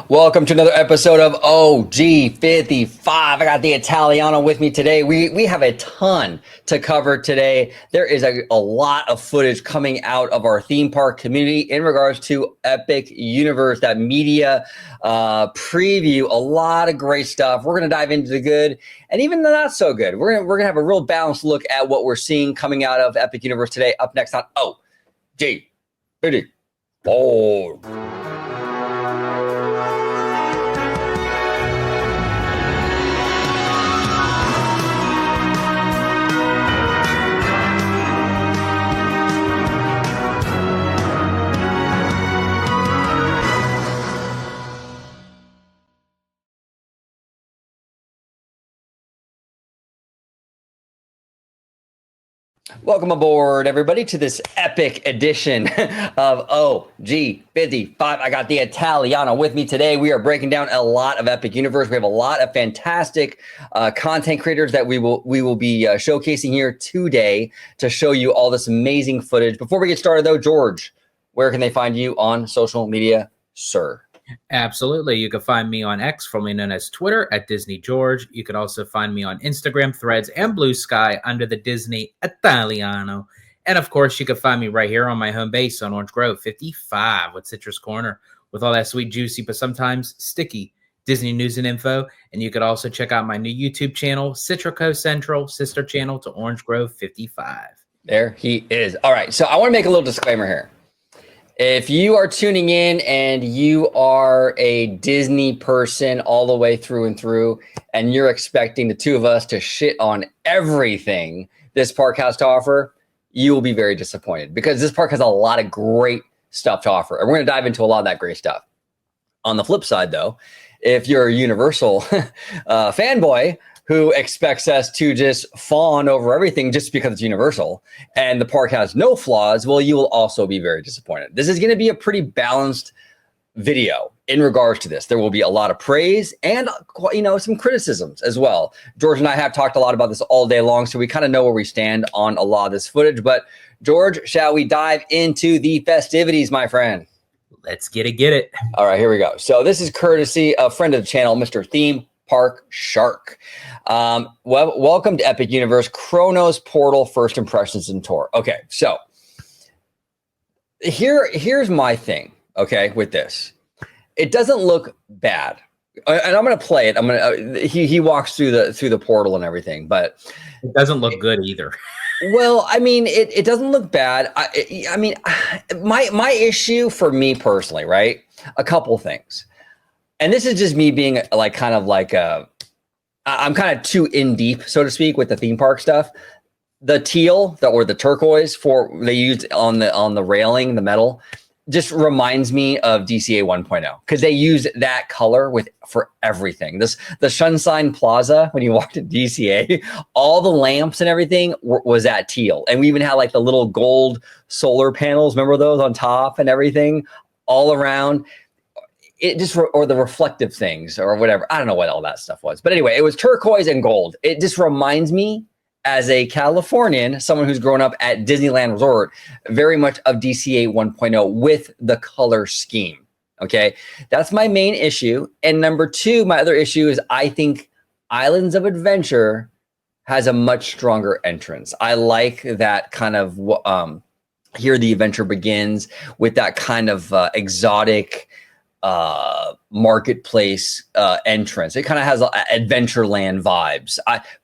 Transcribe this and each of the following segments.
Welcome to another episode of OG55. I got the Italiano with me today. We have a ton to cover today. There is a lot of footage coming out of our theme park community in regards to Epic Universe, that media preview. A lot of great stuff. We're going to dive into the good and even the not so good. We're gonna have a real balanced look at what we're seeing coming out of Epic Universe today. Up next on OG55. Welcome aboard, everybody, to this epic edition of OG55. I got the Italiano with me today. We are breaking down a lot of Epic Universe. We have a lot of fantastic content creators that we will be showcasing here today to show you all this amazing footage. Before we get started, though, George, where can they find you on social media, sir? Absolutely. You can find me on X, formerly known as Twitter, at Disney George. You can also find me on Instagram, Threads, and Blue Sky under the Disney Italiano. And of course, you can find me right here on my home base on Orange Grove 55 with Citrus Corner, with all that sweet, juicy, but sometimes sticky Disney news and info. And you could also check out my new YouTube channel, Citrico Central, sister channel to Orange Grove 55. There he is. All right. So I want to make a little disclaimer here. If you are tuning in and you are a Disney person all the way through and through, and you're expecting the two of us to shit on everything this park has to offer, you will be very disappointed because this park has a lot of great stuff to offer. And we're going to dive into a lot of that great stuff. On the flip side, though, if you're a Universal fanboy who expects us to just fawn over everything just because it's Universal and the park has no flaws, well, you will also be very disappointed. This is going to be a pretty balanced video in regards to this. There will be a lot of praise and, some criticisms as well. George and I have talked a lot about this all day long, so we kind of know where we stand on a lot of this footage. But George, shall we dive into the festivities, my friend? Let's get it. All right, here we go. So this is courtesy of friend of the channel, Mr. Theme Park Shark. Welcome to Epic Universe, Chronos Portal First Impressions and Tour. Okay, so here's my thing. Okay, with this, it doesn't look bad, and I'm gonna play it. He walks through the portal and everything, but it doesn't look good either. Well, I mean, it doesn't look bad. I mean, my issue for me personally, right? A couple things. And this is just me being I'm kind of too in deep, so to speak, with the theme park stuff. The teal or the turquoise they used on the railing, the metal, just reminds me of DCA 1.0 because they used that color for everything. The Sunshine Plaza, when you walked at DCA, all the lamps and everything was that teal, and we even had like the little gold solar panels. Remember those on top and everything all around. It just, or the reflective things or whatever. I don't know what all that stuff was. But anyway, it was turquoise and gold. It just reminds me, as a Californian, someone who's grown up at Disneyland Resort, very much of DCA 1.0 with the color scheme. Okay. That's my main issue. And number two, my other issue is I think Islands of Adventure has a much stronger entrance. I like that kind of, here the adventure begins with that kind of exotic, marketplace entrance. It kind of has Adventureland vibes.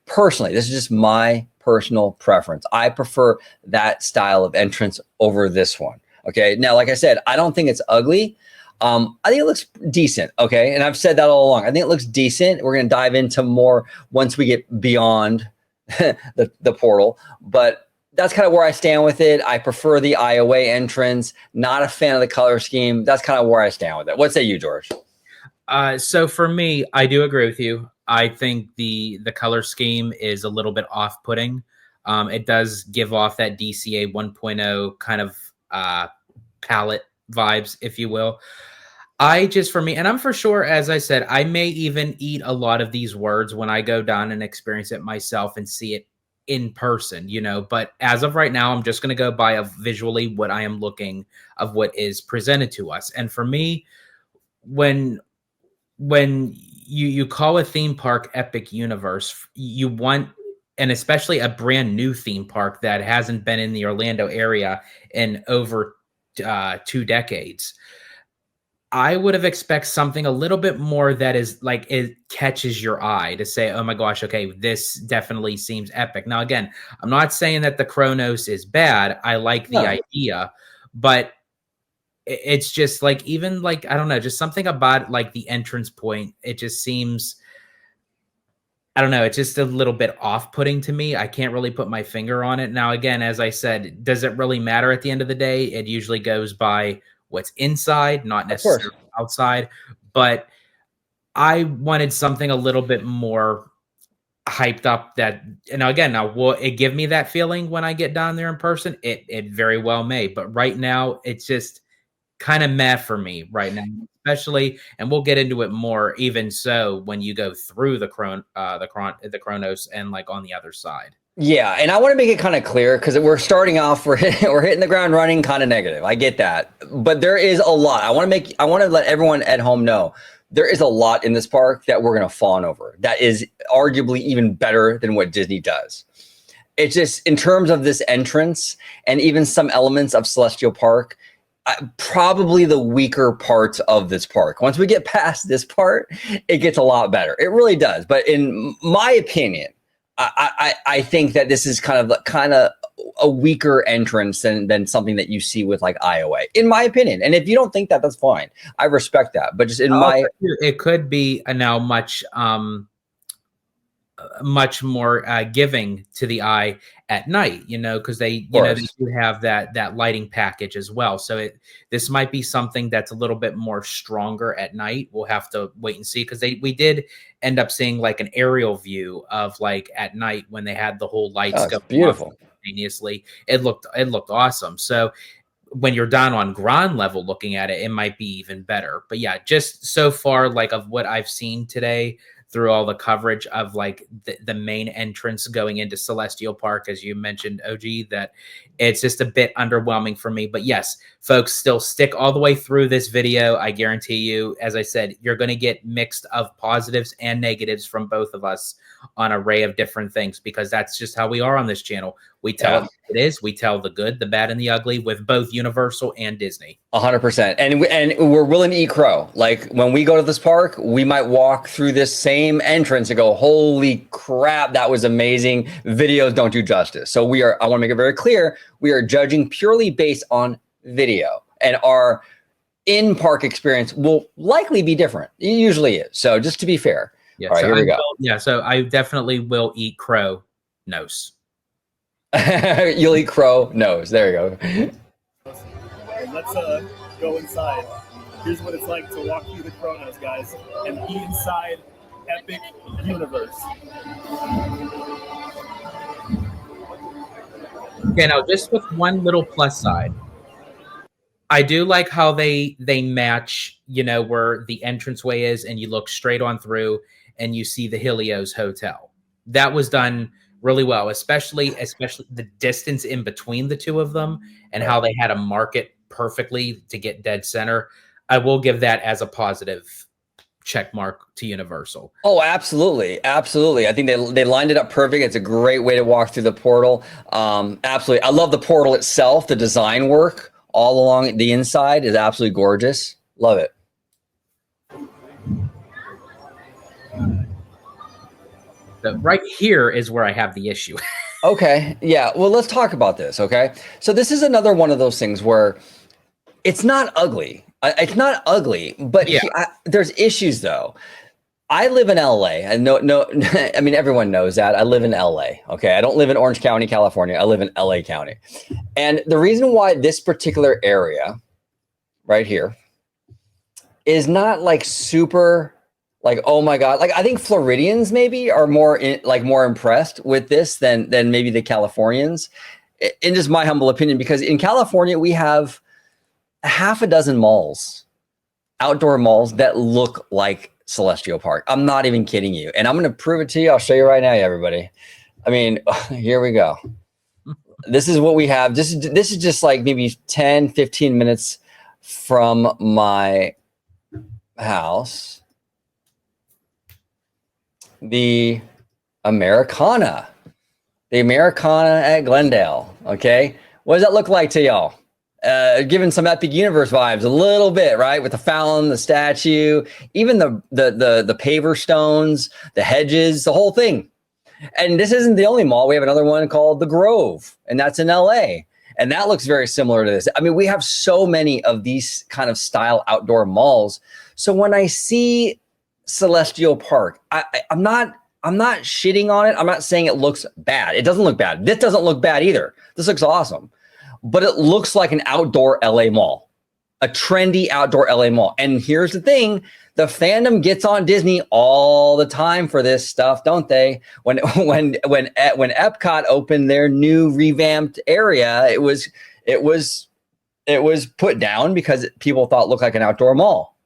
Personally, this is just my personal preference. I prefer that style of entrance over this one. Okay. Now, like I said, I don't think it's ugly. I think it looks decent. Okay. And I've said that all along. I think it looks decent. We're going to dive into more once we get beyond the portal, but that's kind of where I stand with it. I prefer the Iowa entrance. Not a fan of the color scheme. That's kind of where I stand with it. What say you, George? So for me, I do agree with you. I think the color scheme is a little bit off-putting. It does give off that DCA 1.0 kind of palette vibes, if you will. For me, and I'm for sure, as I said, I may even eat a lot of these words when I go down and experience it myself and see it in person, but as of right now, I'm just going to go by of visually what I am looking of what is presented to us. And for me, when when you call a theme park Epic Universe, you want, and especially a brand new theme park that hasn't been in the Orlando area in over 2 decades. I would have expected something a little bit more that is like it catches your eye to say, oh my gosh, okay, this definitely seems epic. Now, again, I'm not saying that the Chronos is bad. I like the No, idea, but it's just like, even like, I don't know, just something about like the entrance point. It just seems, I don't know, it's just a little bit off-putting to me. I can't really put my finger on it. Now, again, as I said, does it really matter at the end of the day? It usually goes by what's inside, not of course. necessarily outside. But I wanted something a little bit more hyped up that, you know, again, now will it give me that feeling when I get down there in person? It very well may. But right now, it's just kind of meh for me right now, especially, and we'll get into it more. Even so, when you go through the Chronos and like on the other side. Yeah, and I want to make it kind of clear because we're starting off, we're hitting the ground running, kind of negative. I get that, but there is a lot. I want to let everyone at home know there is a lot in this park that we're going to fawn over. That is arguably even better than what Disney does. It's just in terms of this entrance and even some elements of Celestial Park. Probably the weaker parts of this park. Once we get past this part, it gets a lot better. It really does. But in my opinion, I think that this is kind of a weaker entrance than something that you see with like Iowa, in my opinion. And if you don't think that, that's fine. I respect that. But just in my, it could be now much more giving to the eye at night, you know, because they they do have that lighting package as well. So this might be something that's a little bit more stronger at night. We'll have to wait and see, because we did end up seeing like an aerial view of like at night when they had the whole lights go beautiful simultaneously. It looked awesome. So when you're down on ground level looking at it, it might be even better. But yeah, just so far, like of what I've seen today, through all the coverage of like the main entrance going into Celestial Park, as you mentioned, OG, that it's just a bit underwhelming for me. But yes, folks, still stick all the way through this video. I guarantee you, as I said, you're going to get mixed of positives and negatives from both of us on an array of different things, because that's just how we are on this channel. We tell it is. We tell the good, the bad, and the ugly with both Universal and Disney. 100%. And we're willing to eat crow. Like when we go to this park, we might walk through this same entrance and go, holy crap, that was amazing. Videos don't do justice. So I want to make it very clear, we are judging purely based on video, and our in-park experience will likely be different. It usually is. So just to be fair. Yeah, all right, so here we go. So I definitely will eat crow nose. You'll eat crow nose. There you go. Let's go inside. Here's what it's like to walk through the Chronos, guys, and be inside Epic Universe. Okay, now just with one little plus side, I do like how they match, you know, where the entranceway is, and you look straight on through and you see the Helios Hotel. That was done really well, especially the distance in between the two of them and how they had to mark it perfectly to get dead center. I will give that as a positive check mark to Universal. Oh, absolutely. Absolutely. I think they lined it up perfect. It's a great way to walk through the portal. Absolutely. I love the portal itself. The design work all along the inside is absolutely gorgeous. Love it. So right here is where I have the issue. Okay. Yeah. Well, let's talk about this. Okay. So this is another one of those things where it's not ugly. It's not ugly, but there's issues though. I live in LA, and I mean, everyone knows that I live in LA. Okay. I don't live in Orange County, California. I live in LA County. And the reason why this particular area right here is not like super, like, oh my God, like I think Floridians maybe are more impressed with this than maybe the Californians, in just my humble opinion, because in California we have half a dozen malls, outdoor malls that look like Celestial Park. I'm not even kidding you. And I'm going to prove it to you. I'll show you right now, everybody. I mean, here we go. This is what we have. This is just like maybe 10, 15 minutes from my house. the Americana. The Americana at Glendale. Okay. What does that look like to y'all? Giving some Epic Universe vibes a little bit, right? With the fountain, the statue, even the paver stones, the hedges, the whole thing. And this isn't the only mall. We have another one called the Grove, and that's in LA. And that looks very similar to this. I mean, we have so many of these kind of style outdoor malls. So when I see Celestial Park, I'm not shitting on it. I'm not saying it looks bad. It doesn't look bad. This doesn't look bad either. This looks awesome. But it looks like an outdoor LA mall, a trendy outdoor LA mall. And here's the thing. The fandom gets on Disney all the time for this stuff, don't they? When Epcot opened their new revamped area, it was put down because people thought it looked like an outdoor mall.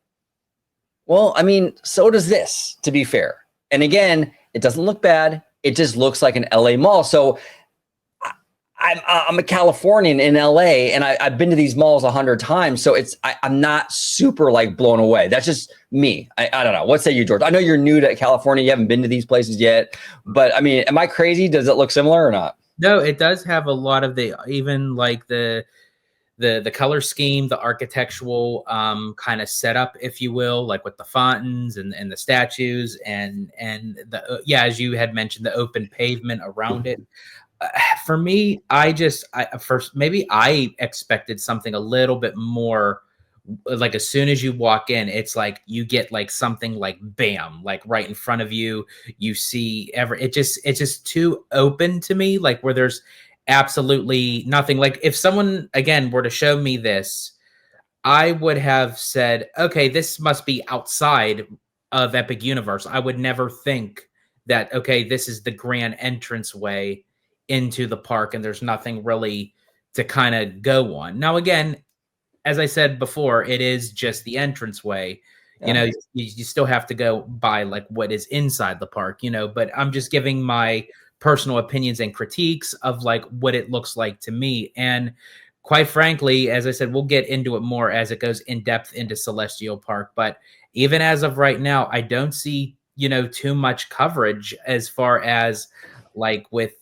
Well, I mean, so does this, to be fair. And again, it doesn't look bad. It just looks like an LA mall. So I'm a Californian in LA, and I've been to these malls 100 times. So I'm not super like blown away. That's just me. I don't know. What say you, George? I know you're new to California. You haven't been to these places yet, but I mean, am I crazy? Does it look similar or not? No, it does have a lot of even like the color scheme, the architectural kind of setup, if you will, like with the fountains and the statues and the as you had mentioned, the open pavement around it. For me, I expected something a little bit more. Like as soon as you walk in, it's like you get like something like bam, like right in front of you. You see it's just too open to me, like where there's absolutely nothing. Like if someone again were to show me this, I would have said, okay, this must be outside of Epic Universe. I would never think that, okay, this is the grand entrance way into the park and there's nothing really to kind of go on. Now, again, as I said before, it is just the entranceway. Yeah. You know, you still have to go by like what is inside the park, you know, but I'm just giving my personal opinions and critiques of like what it looks like to me. And quite frankly, as I said, we'll get into it more as it goes in depth into Celestial Park. But even as of right now, I don't see, you know, too much coverage as far as like with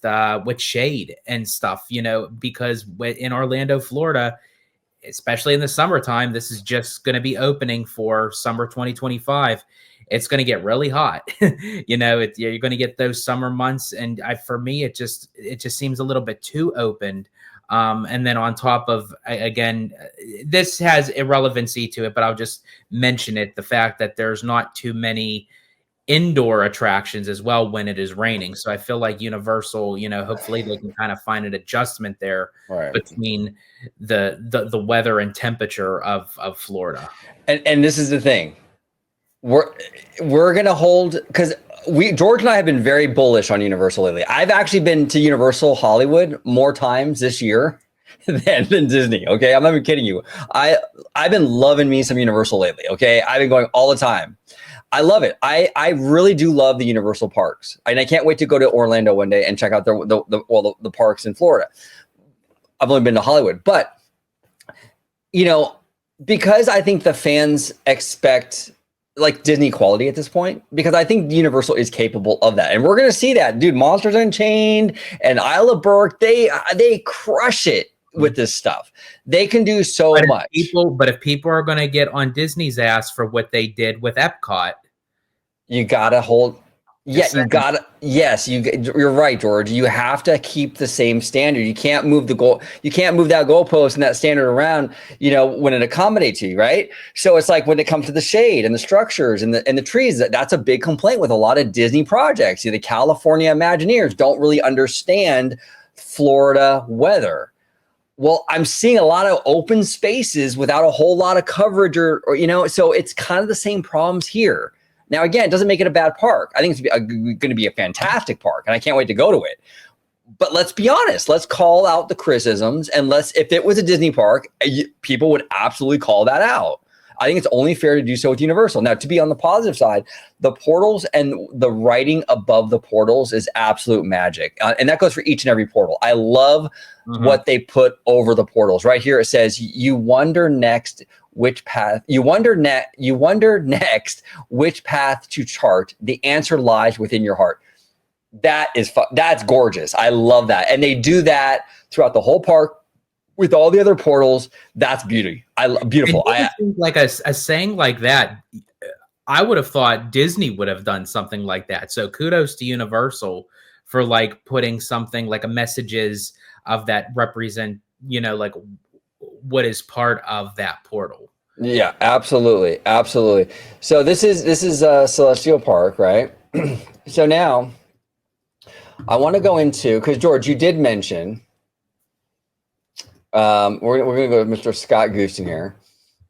shade and stuff, you know, because in Orlando, Florida, especially in the summertime, this is just going to be opening for summer 2025. It's going to get really hot. You know, you're going to get those summer months. And for me, it just seems a little bit too opened. And then on top of, again, this has irrelevancy to it, but I'll just mention it. The fact that there's not too many indoor attractions as well when it is raining. So I feel like Universal, you know, hopefully they can kind of find an adjustment there between the weather and temperature of Florida. And this is the thing. We're going to hold, because George and I have been very bullish on Universal lately. I've actually been to Universal Hollywood more times this year than Disney. Okay. I'm not even kidding you. I've been loving me some Universal lately. Okay. I've been going all the time. I love it. I really do love the Universal parks. And I can't wait to go to Orlando one day and check out the parks in Florida. I've only been to Hollywood, but you know, because I think the fans expect like Disney quality at this point, because I think Universal is capable of that. And we're going to see that, dude. Monsters Unchained and Isle of Berk, they crush it with this stuff. They can do so much. But if people are going to get on Disney's ass for what they did with Epcot, you got to hold. Yeah, you got to. Yes, you're right, George. You have to keep the same standard. You can't move the goal. You can't move that goalpost and that standard around, you know, when it accommodates you, right? So it's like when it comes to the shade and the structures and the trees, that's a big complaint with a lot of Disney projects. The California Imagineers don't really understand Florida weather. Well, I'm seeing a lot of open spaces without a whole lot of coverage or you know, so it's kind of the same problems here. Now, again, it doesn't make it a bad park. I think it's going to be a fantastic park, and I can't wait to go to it. But let's be honest. Let's call out the criticisms, and if it was a Disney park, people would absolutely call that out. I think it's only fair to do so with Universal. Now, to be on the positive side, the portals and the writing above the portals is absolute magic. And that goes for each and every portal. I love what they put over the portals. Right here, it says, "You wonder next which path you wonder next which path to chart. The answer lies within your heart. That's gorgeous. I love that. And they do that throughout the whole park with all the other portals. That's beauty. Beautiful. Like a saying like that, I would have thought Disney would have done something like that. So kudos to Universal for like putting something like a messages of that represent, you know, like what is part of that portal. Yeah, absolutely. Absolutely. So this is Celestial Park, right? So now I want to go into, because George, you did mention, we're going to go with Mr. Scott Goosten here.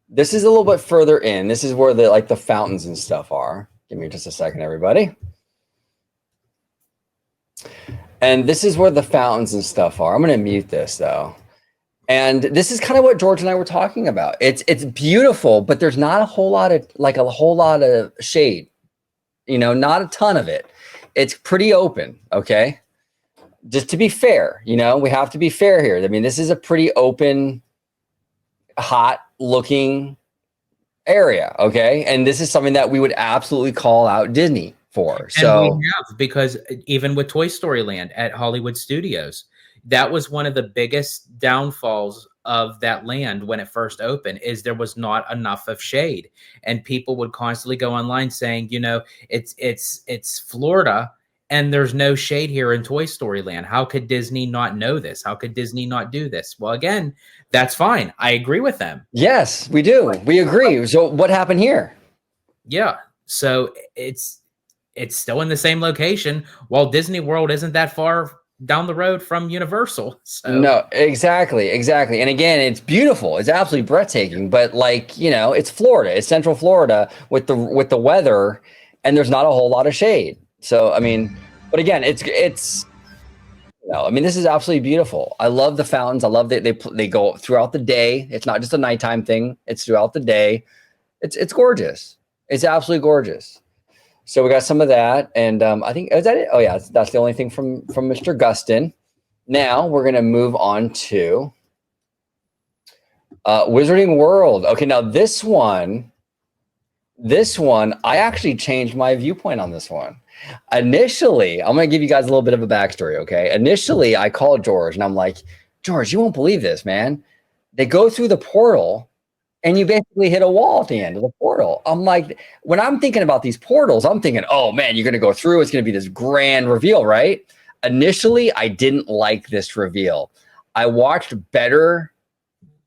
This is a little bit further in. This is where the fountains and stuff are. Give me just a second, everybody. And this is where the fountains and stuff are. I'm going to mute this though. And this is kind of what George and I were talking about. It's beautiful, but there's not a whole lot of shade. You know, not a ton of it. It's pretty open, okay? Just to be fair, you know, we have to be fair here. I mean, this is a pretty open, hot looking area, okay? And this is something that we would absolutely call out Disney for. So and we have, because even with Toy Story Land at Hollywood Studios, that was one of the biggest downfalls of that land when it first opened, is there was not enough of shade, and people would constantly go online saying, you know, it's Florida and there's no shade here in Toy Story Land. How could Disney not know this? How could Disney not do this? Well, again, that's fine. I agree with them. Yes, we do. We agree. So what happened here? Yeah. So it's still in the same location. While Disney World isn't that far down the road from Universal. So. No, exactly. And again, it's beautiful. It's absolutely breathtaking. But like, you know, it's Florida. It's Central Florida with the weather, and there's not a whole lot of shade. So I mean, but again, it's you know, I mean, this is absolutely beautiful. I love the fountains. I love that they go throughout the day. It's not just a nighttime thing. It's throughout the day. It's gorgeous. It's absolutely gorgeous. So we got some of that, and I think, is that it? Oh yeah, that's the only thing from Mr. Gustin. Now we're gonna move on to Wizarding World. Okay, now this one, I actually changed my viewpoint on this one. Initially, I'm gonna give you guys a little bit of a backstory. Okay, initially I called George, and I'm like, George, you won't believe this, man. They go through the portal, and you basically hit a wall at the end of the portal. I'm like, when I'm thinking about these portals, I'm thinking, oh man, you're going to go through. It's going to be this grand reveal, right? Initially, I didn't like this reveal. I watched better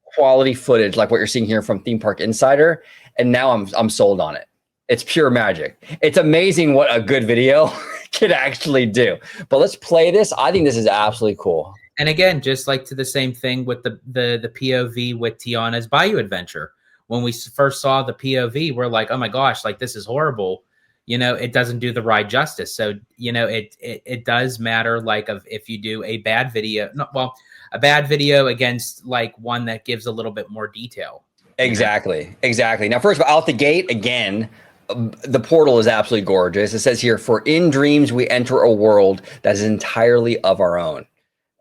quality footage, like what you're seeing here from Theme Park Insider, and now I'm sold on it. It's pure magic. It's amazing what a good video can actually do. But let's play this. I think this is absolutely cool. And again, just like to the same thing with the POV with Tiana's Bayou Adventure. When we first saw the POV, we're like, oh my gosh, like this is horrible. You know, it doesn't do the ride justice. So, you know, it does matter, like, of if you do a bad video, a bad video against like one that gives a little bit more detail. Exactly. Now, first of all, out the gate, again, the portal is absolutely gorgeous. It says here, for in dreams, we enter a world that is entirely of our own.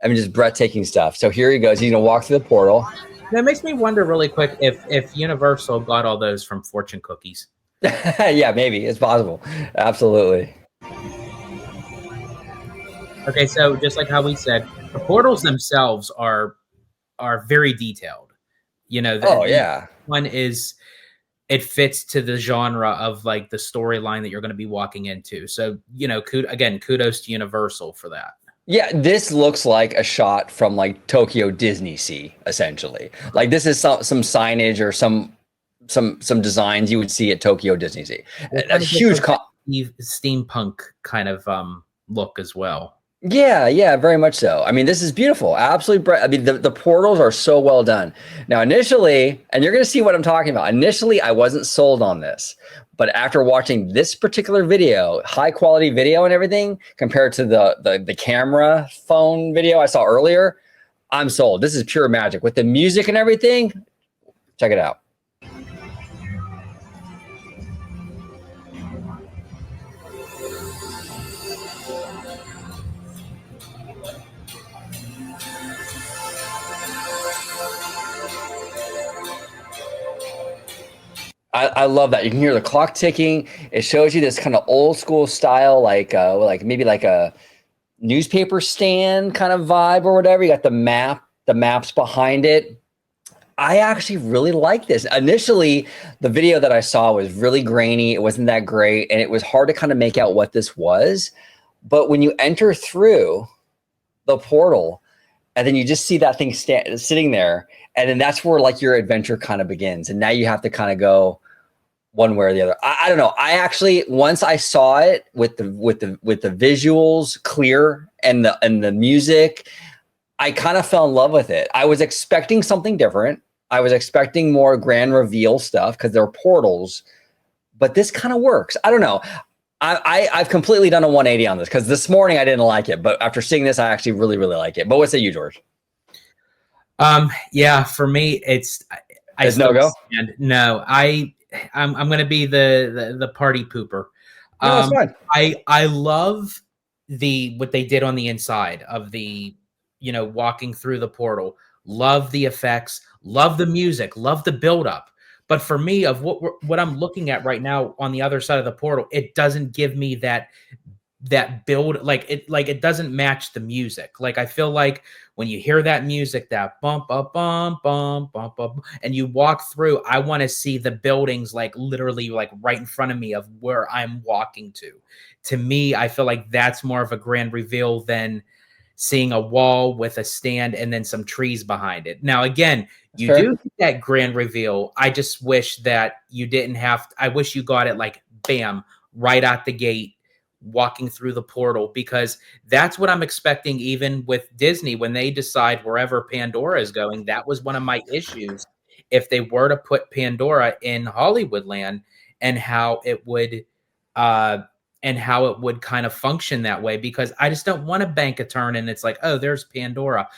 I mean, just breathtaking stuff. So here he goes. He's going to walk through the portal. That makes me wonder really quick if Universal got all those from fortune cookies. Yeah, maybe. It's possible. Absolutely. Okay, so just like how we said, the portals themselves are very detailed. You know, one is, it fits to the genre of like the storyline that you're going to be walking into. So, you know, kudos to Universal for that. Yeah, this looks like a shot from like Tokyo Disney Sea, essentially. Like this is some signage or some designs you would see at Tokyo Disney Sea. A huge steampunk kind of look as well. Yeah, very much so. I mean, this is beautiful. Absolutely. I mean, the portals are so well done. Now, initially, and you're going to see what I'm talking about. Initially, I wasn't sold on this. But after watching this particular video, high quality video and everything, compared to the camera phone video I saw earlier, I'm sold. This is pure magic. With the music and everything, check it out. I love that. You can hear the clock ticking. It shows you this kind of old school style, like maybe like a newspaper stand kind of vibe or whatever. You got the maps behind it. I actually really like this. Initially, the video that I saw was really grainy. It wasn't that great, and it was hard to kind of make out what this was. But when you enter through the portal, and then you just see that thing sitting there, and then that's where like your adventure kind of begins. And now you have to kind of go one way or the other. I don't know. I actually, once I saw it with the visuals clear and the music, I kind of fell in love with it. I was expecting something different. I was expecting more grand reveal stuff because they're portals, but this kind of works. I don't know. I've completely done a 180 on this because this morning I didn't like it, but after seeing this, I actually really, really like it. But what say you, George? Yeah, for me, it's no go. No, I'm gonna be the party pooper. No, that's fine. I love what they did on the inside of the, walking through the portal. Love the effects, love the music, love the buildup. But for me, of what I'm looking at right now on the other side of the portal, it doesn't give me that build, like it doesn't match the music. Like I feel like when you hear that music, that bump up, bump, bump, bump, bump, and you walk through, I want to see the buildings like literally like right in front of me of where I'm walking to. To me, I feel like that's more of a grand reveal than seeing a wall with a stand and then some trees behind it. Now, again, you do get that grand reveal. I just wish that you didn't have I wish you got it like bam, right out the gate, walking through the portal, because that's what I'm expecting even with Disney when they decide wherever Pandora is going. That was one of my issues. If they were to put Pandora in Hollywoodland and how it would kind of function that way, because I just don't want to bank a turn and it's like, oh, there's Pandora.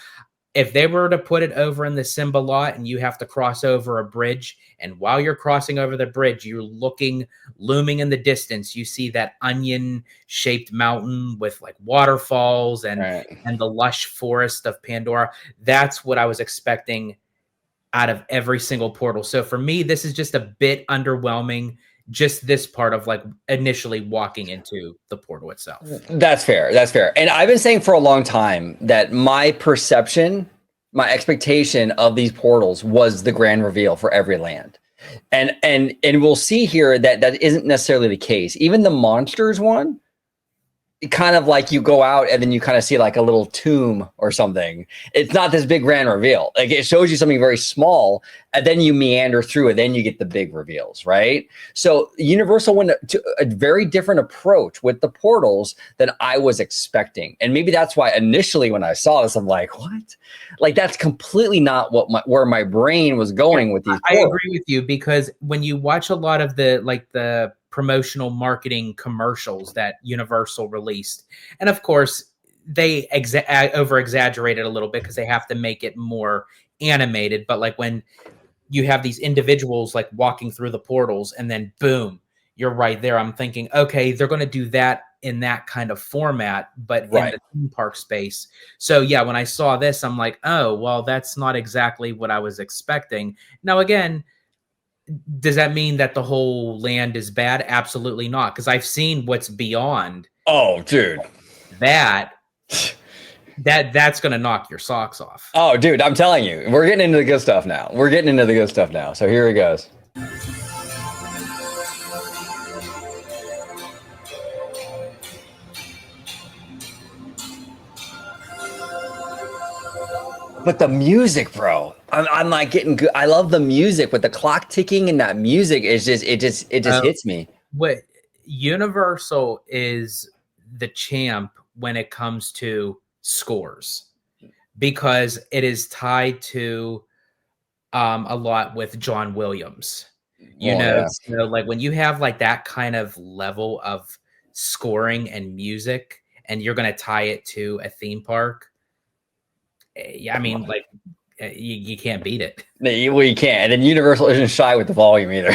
If they were to put it over in the Simba lot and you have to cross over a bridge, and while you're crossing over the bridge, you're looming in the distance, you see that onion-shaped mountain with like waterfalls and the lush forest of Pandora. That's what I was expecting out of every single portal. So for me, this is just a bit underwhelming. Just this part of like initially walking into the portal itself. That's fair. That's fair. And I've been saying for a long time that my perception, my expectation of these portals was the grand reveal for every land. And we'll see here that that isn't necessarily the case. Even the monsters one, it kind of like you go out and then you kind of see like a little tomb or something. It's not this big grand reveal. Like it shows you something very small and then you meander through it. Then you get the big reveals, right? So Universal went to a very different approach with the portals than I was expecting. And maybe that's why initially when I saw this, I'm like, what? Like that's completely not where my brain was going with these portals. I agree with you, because when you watch a lot of the promotional marketing commercials that Universal released, and of course they over exaggerated a little bit because they have to make it more animated, but like when you have these individuals like walking through the portals and then boom, you're right there, I'm thinking, okay, they're going to do that in that kind of format, but in the theme park space. So yeah, when I saw this, I'm like, oh well, that's not exactly what I was expecting. Now again, does that mean that the whole land is bad? Absolutely not, because I've seen what's beyond. Oh, dude, that's going to knock your socks off. Oh, dude, I'm telling you, we're getting into the good stuff now. So here it goes. But the music, bro, I'm like getting good. I love the music with the clock ticking, and that music is just hits me. What Universal is the champ when it comes to scores, because it is tied to a lot with John Williams. So like when you have like that kind of level of scoring and music, and you're going to tie it to a theme park. Yeah, I mean, like you can't beat it. Well, you can't. And then Universal isn't shy with the volume either.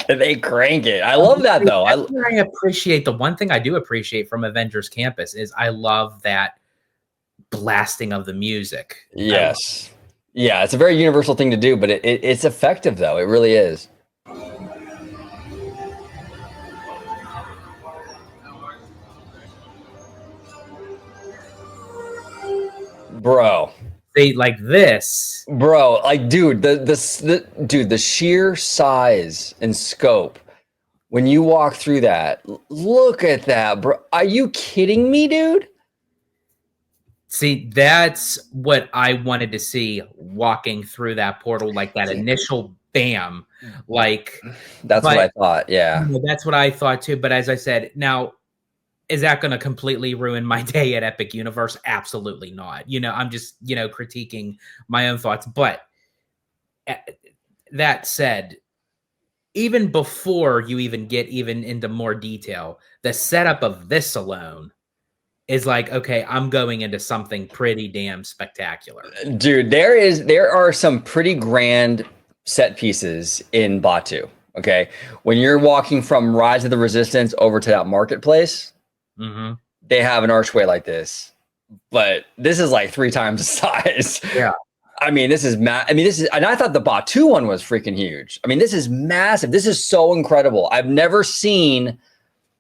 They crank it. I love that though. I appreciate the one thing I do appreciate from Avengers Campus is I love that blasting of the music. Yes. Yeah, it's a very Universal thing to do, but it's effective though. It really is. bro. They like this. Bro, like, dude, the sheer size and scope. When you walk through that, look at that, bro. Are you kidding me, dude? See, that's what I wanted to see walking through that portal, like that initial bam. Like, that's what I thought. Yeah. That's what I thought too. But as I said, now, is that going to completely ruin my day at Epic Universe? Absolutely not. I'm just, critiquing my own thoughts. But that said, even before you even get into more detail, the setup of this alone is like, okay, I'm going into something pretty damn spectacular. Dude, there are some pretty grand set pieces in Batu. Okay. When you're walking from Rise of the Resistance over to that marketplace, they have an archway like this, but this is like 3 times the size. Yeah. I mean, this is and I thought the Batu one was freaking huge. I mean, this is massive. This is so incredible. I've never seen,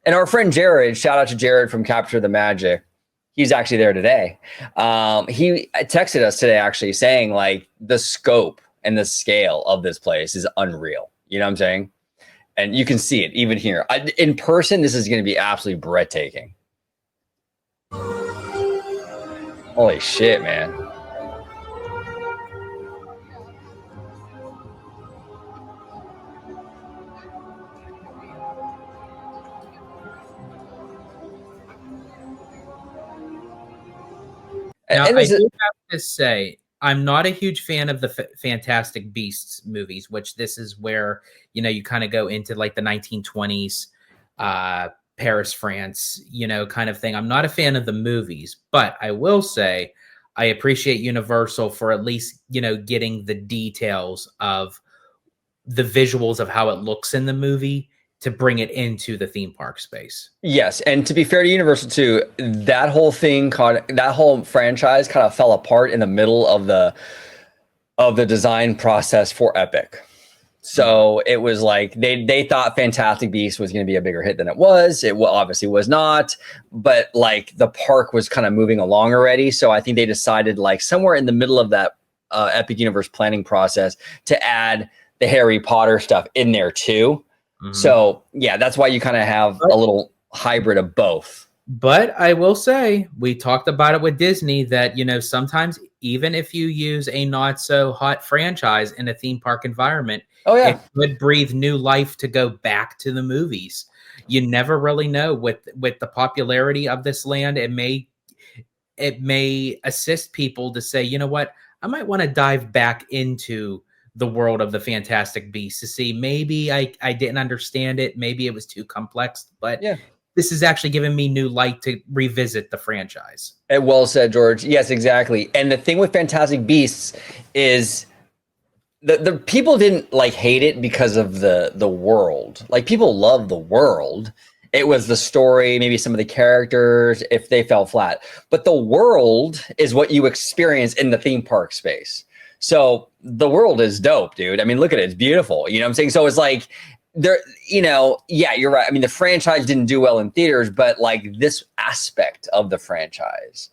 and our friend Jared, shout out to Jared from Capture the Magic. He's actually there today. He texted us today actually saying like the scope and the scale of this place is unreal. You know what I'm saying? And you can see it even here. In person, this is going to be absolutely breathtaking. Holy shit, man. Now, I do have to say, I'm not a huge fan of the Fantastic Beasts movies, which this is where, you kind of go into like the 1920s, Paris, France, kind of thing. I'm not a fan of the movies, but I will say I appreciate Universal for at least, getting the details of the visuals of how it looks in the movie to bring it into the theme park space. Yes, and to be fair to Universal too, that whole franchise kind of fell apart in the middle of the design process for Epic. So it was like they thought Fantastic Beasts was going to be a bigger hit than it was. It obviously was not, but like the park was kind of moving along already. So I think they decided like somewhere in the middle of that Epic Universe planning process to add the Harry Potter stuff in there too. So yeah, that's why you kind of have a little hybrid of both. But I will say, we talked about it with Disney that, sometimes even if you use a not so hot franchise in a theme park environment, it could breathe new life to go back to the movies. You never really know with the popularity of this land. It may assist people to say, you know what, I might want to dive back into the world of the Fantastic Beasts to see, maybe I didn't understand it. Maybe it was too complex, but this is actually giving me new light to revisit the franchise. Well said, George. Yes, exactly. And the thing with Fantastic Beasts is the people didn't like hate it because of the world. Like people love the world. It was the story, maybe some of the characters, if they fell flat. But the world is what you experience in the theme park space. So the world is dope, dude. I mean, look at it. It's beautiful. You know what I'm saying? So it's like there, yeah, you're right. I mean, the franchise didn't do well in theaters, but like this aspect of the franchise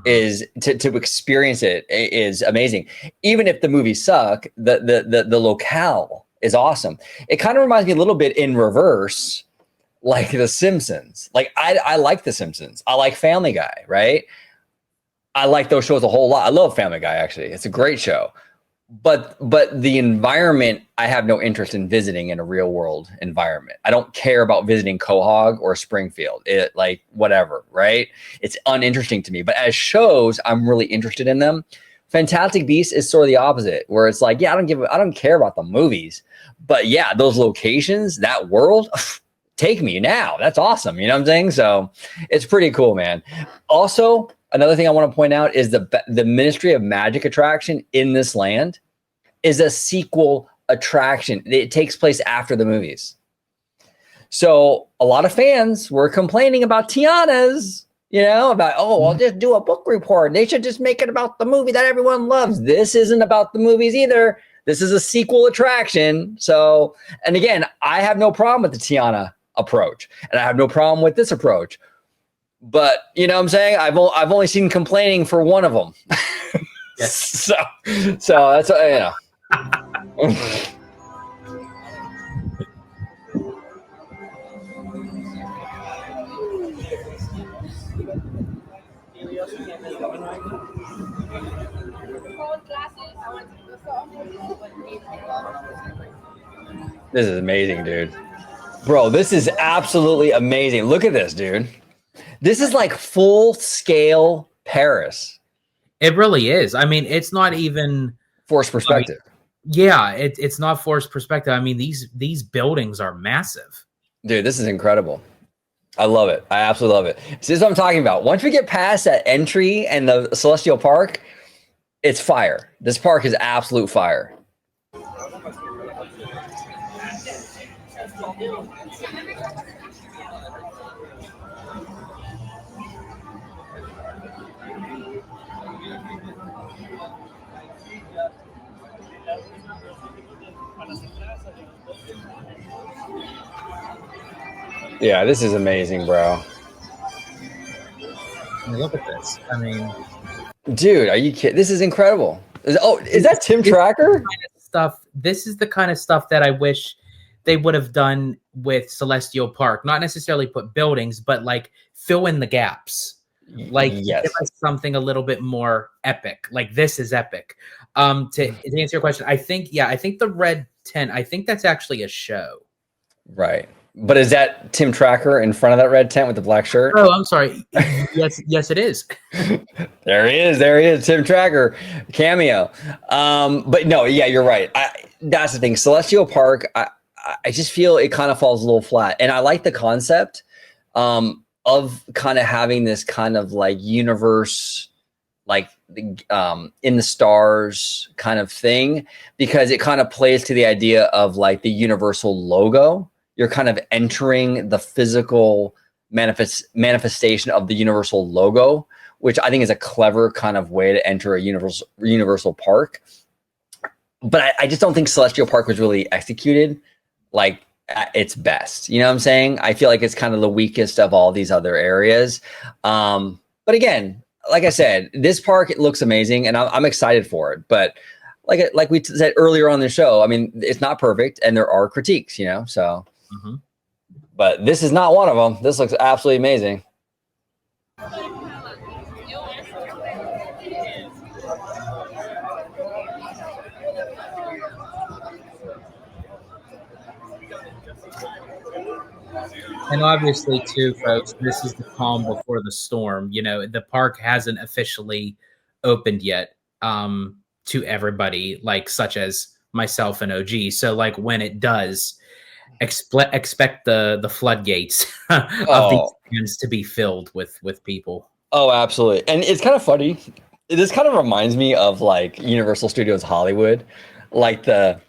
is to experience it is amazing. Even if the movies suck, the locale is awesome. It kind of reminds me a little bit in reverse, like The Simpsons. Like I like The Simpsons. I like Family Guy, right? I like those shows a whole lot. I love Family Guy, actually. It's a great show. But the environment, I have no interest in visiting in a real world environment. I don't care about visiting Quahog or Springfield. It like whatever, right? It's uninteresting to me. But as shows, I'm really interested in them. Fantastic Beasts is sort of the opposite, where it's like, yeah, I don't care about the movies, but yeah, those locations, that world, take me now. That's awesome. You know what I'm saying? So it's pretty cool, man. Also, another thing I want to point out is the Ministry of Magic attraction in this land is a sequel attraction. It takes place after the movies. So a lot of fans were complaining about Tiana's, about, I'll just do a book report. They should just make it about the movie that everyone loves. This isn't about the movies either. This is a sequel attraction. So, and again, I have no problem with the Tiana approach, and I have no problem with this approach. But you know what I'm saying? I've only seen complaining for one of them. Yes. so that's you know. This is amazing, dude. Bro, this is absolutely amazing. Look at this, dude. This is like full scale Paris. It really is. I mean, it's not even Forced perspective. Yeah, it's not forced perspective. I mean, these buildings are massive. Dude, this is incredible. I love it. I absolutely love it. This is what I'm talking about. Once we get past that entry and the Celestial Park, it's fire. This park is absolute fire. Yeah, this is amazing, bro. I mean, look at this. I mean, dude, are you kidding? This is incredible. Is that Tim Tracker? This is the kind of stuff that I wish they would have done with Celestial Park. Not necessarily put buildings, but like fill in the gaps. Like yes. Give us something a little bit more epic. Like this is epic. To answer your question, I think the red tent, I think that's actually a show. Right. But is that Tim Tracker in front of that red tent with the black shirt? Oh, I'm sorry. Yes, it is. There he is, Tim Tracker cameo. But no, yeah, you're right. That's the thing. Celestial Park, I just feel it kind of falls a little flat. And I like the concept of kind of having this kind of like universe, like in the stars kind of thing, because it kind of plays to the idea of like the Universal logo. You're kind of entering the physical manifestation of the Universal logo, which I think is a clever kind of way to enter a Universal Park. But I just don't think Celestial Park was really executed like at its best. You know what I'm saying? I feel like it's kind of the weakest of all these other areas. But again, like I said, this park, it looks amazing and I'm excited for it. But like we said earlier on the show, I mean, it's not perfect and there are critiques, you know, so. Mm-hmm. But this is not one of them. This looks absolutely amazing. And obviously, too, folks, this is the calm before the storm. You know, the park hasn't officially opened yet to everybody, like such as myself and OG. So, like, when it does, expect the floodgates of these stands to be filled with people. Oh, absolutely. And it's kind of funny. This kind of reminds me of like Universal Studios Hollywood, like the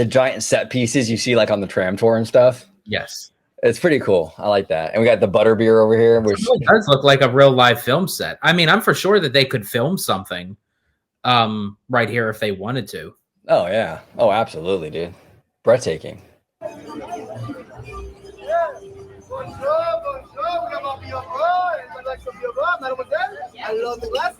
giant set pieces you see like on the tram tour and stuff. Yes. It's pretty cool. I like that. And we got the butterbeer over here, which it does look like a real live film set. I mean, I'm for sure that they could film something right here if they wanted to. Oh, yeah. Oh, absolutely, dude. Breathtaking. I love the glasses.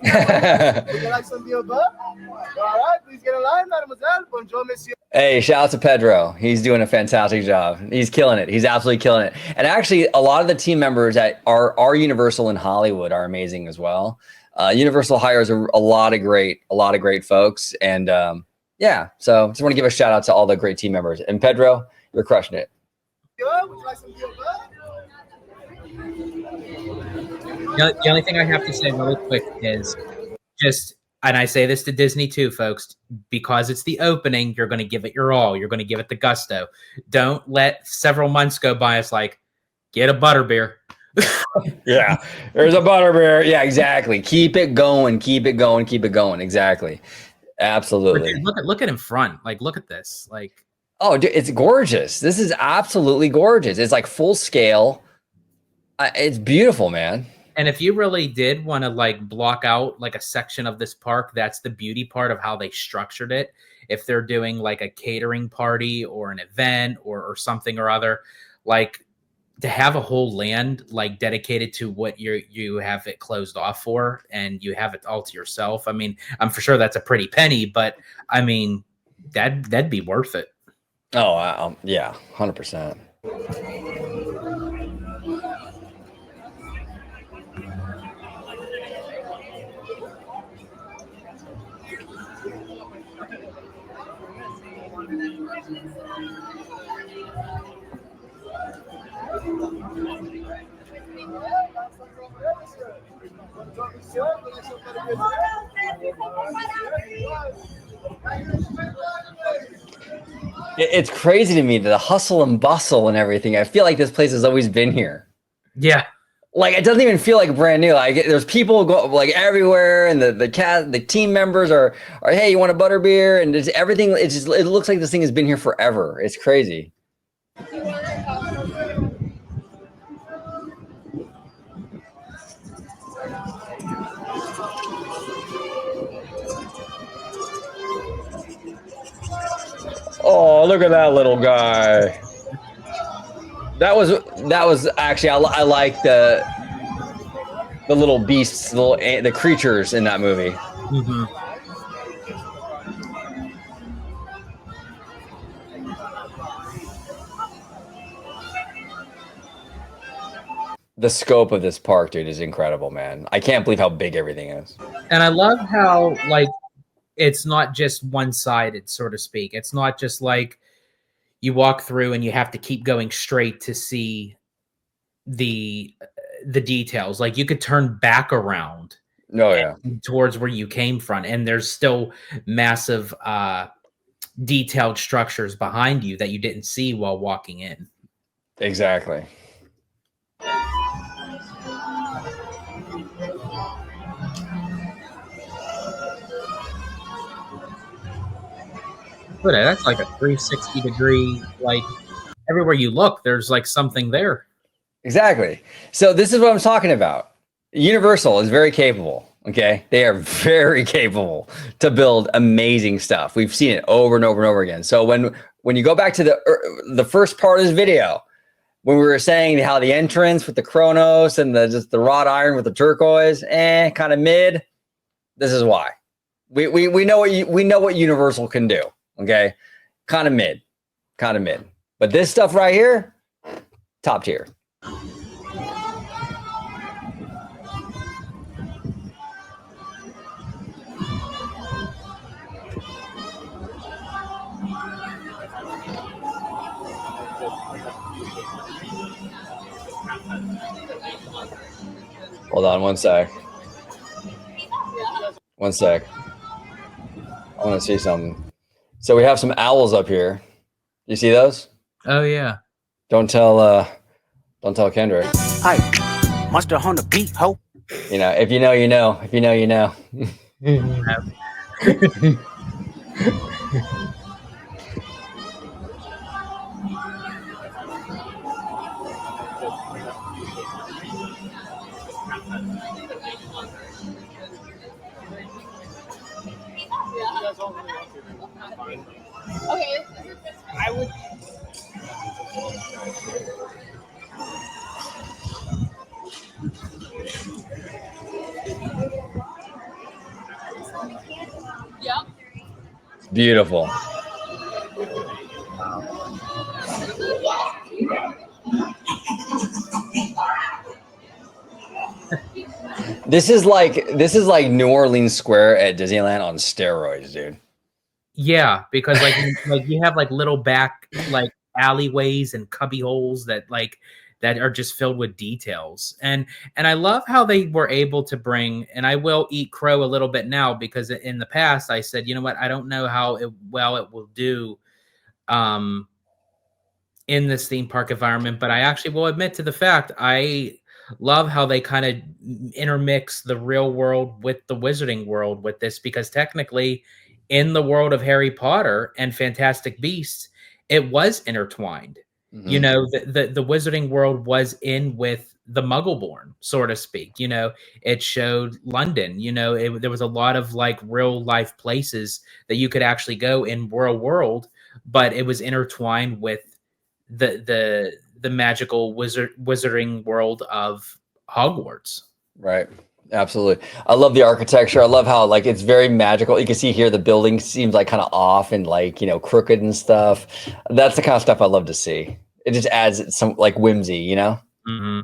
Would you like some beer, All right, please get in line, mademoiselle. Bonjour, monsieur. Hey, shout out to Pedro. He's doing a fantastic job. He's killing it. He's absolutely killing it. And actually, a lot of the team members at our Universal in Hollywood are amazing as well. Universal hires a lot of great folks. And yeah, so just want to give a shout out to all the great team members. And Pedro, you're crushing it. Would you like some beer, The only thing I have to say really quick is just, and I say this to Disney too, folks, because it's the opening, you're going to give it your all. You're going to give it the gusto. Don't let several months go by. It's like, get a butterbeer. Yeah, there's a butterbeer. Yeah, exactly. Keep it going. Keep it going. Keep it going. Exactly. Absolutely. Look at in front. Like, look at this. Like, oh, dude, it's gorgeous. This is absolutely gorgeous. It's like full scale. It's beautiful, man. And if you really did want to like block out like a section of this park, that's the beauty part of how they structured it. If they're doing like a catering party or an event or something or other, like to have a whole land like dedicated to what you have it closed off for, and you have it all to yourself. I mean, I'm for sure that's a pretty penny, but I mean, that'd be worth it. Oh, yeah, 100%. It's crazy to me, the hustle and bustle and everything. I feel like this place has always been here. Yeah. Like, it doesn't even feel like brand new. Like, there's people go like everywhere, and the team members are hey, you want a butterbeer? And it's everything. It looks like this thing has been here forever. It's crazy. Oh, look at that little guy. That was actually, I like the little beasts, the creatures in that movie. Mm-hmm. The scope of this park, dude, is incredible, man. I can't believe how big everything is. And I love how like it's not just one-sided, so to speak. It's not just like you walk through and you have to keep going straight to see the details. Like you could turn back around towards where you came from, and there's still massive detailed structures behind you that you didn't see while walking in. Exactly. But that's like a 360-degree, like everywhere you look, there's like something there. Exactly. So this is what I'm talking about. Universal is very capable. Okay, they are very capable to build amazing stuff. We've seen it over and over and over again. So when you go back to the first part of this video, when we were saying how the entrance with the Chronos and just the wrought iron with the turquoise, kind of mid. This is why. We know what Universal can do. Okay, kind of mid. But this stuff right here, top tier. Hold on one sec. I want to see something. So we have some owls up here. You see those? Oh yeah. Don't tell Kendrick. Hi, Monster on the beat, ho. You know, if you know, you know. If you know, you know. Okay. I would. Yeah. Beautiful. This is like New Orleans Square at Disneyland on steroids, dude. Yeah, because like you have like little back like alleyways and cubby holes that are just filled with details. And I love how they were able to bring, and I will eat crow a little bit now because in the past I said, you know what, I don't know how it will do in this theme park environment, but I actually will admit to the fact I love how they kind of intermix the real world with the wizarding world with this, because technically in the world of Harry Potter and Fantastic Beasts, it was intertwined. Mm-hmm. You know, the wizarding world was in with the Muggleborn, so to speak. You know, it showed London. You know, there was a lot of like real life places that you could actually go in World, but it was intertwined with the the magical wizarding world of Hogwarts. Right. Absolutely. I love the architecture. I love how like it's very magical. You can see here the building seems like kind of off and like, you know, crooked and stuff. That's the kind of stuff I love to see. It just adds some like whimsy, you know? Mm-hmm.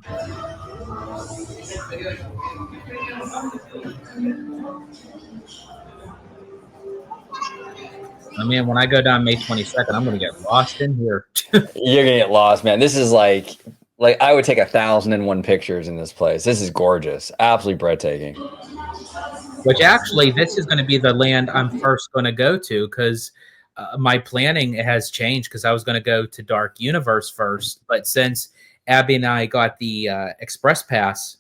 I mean, when I go down May 22nd, I'm going to get lost in here. You're gonna get lost, man. This is like I would take 1,001 pictures in this place. This is gorgeous, absolutely breathtaking. Which actually, this is going to be the land I'm first going to go to because my planning has changed because I was going to go to Dark Universe first, but since Abby and I got the Express Pass,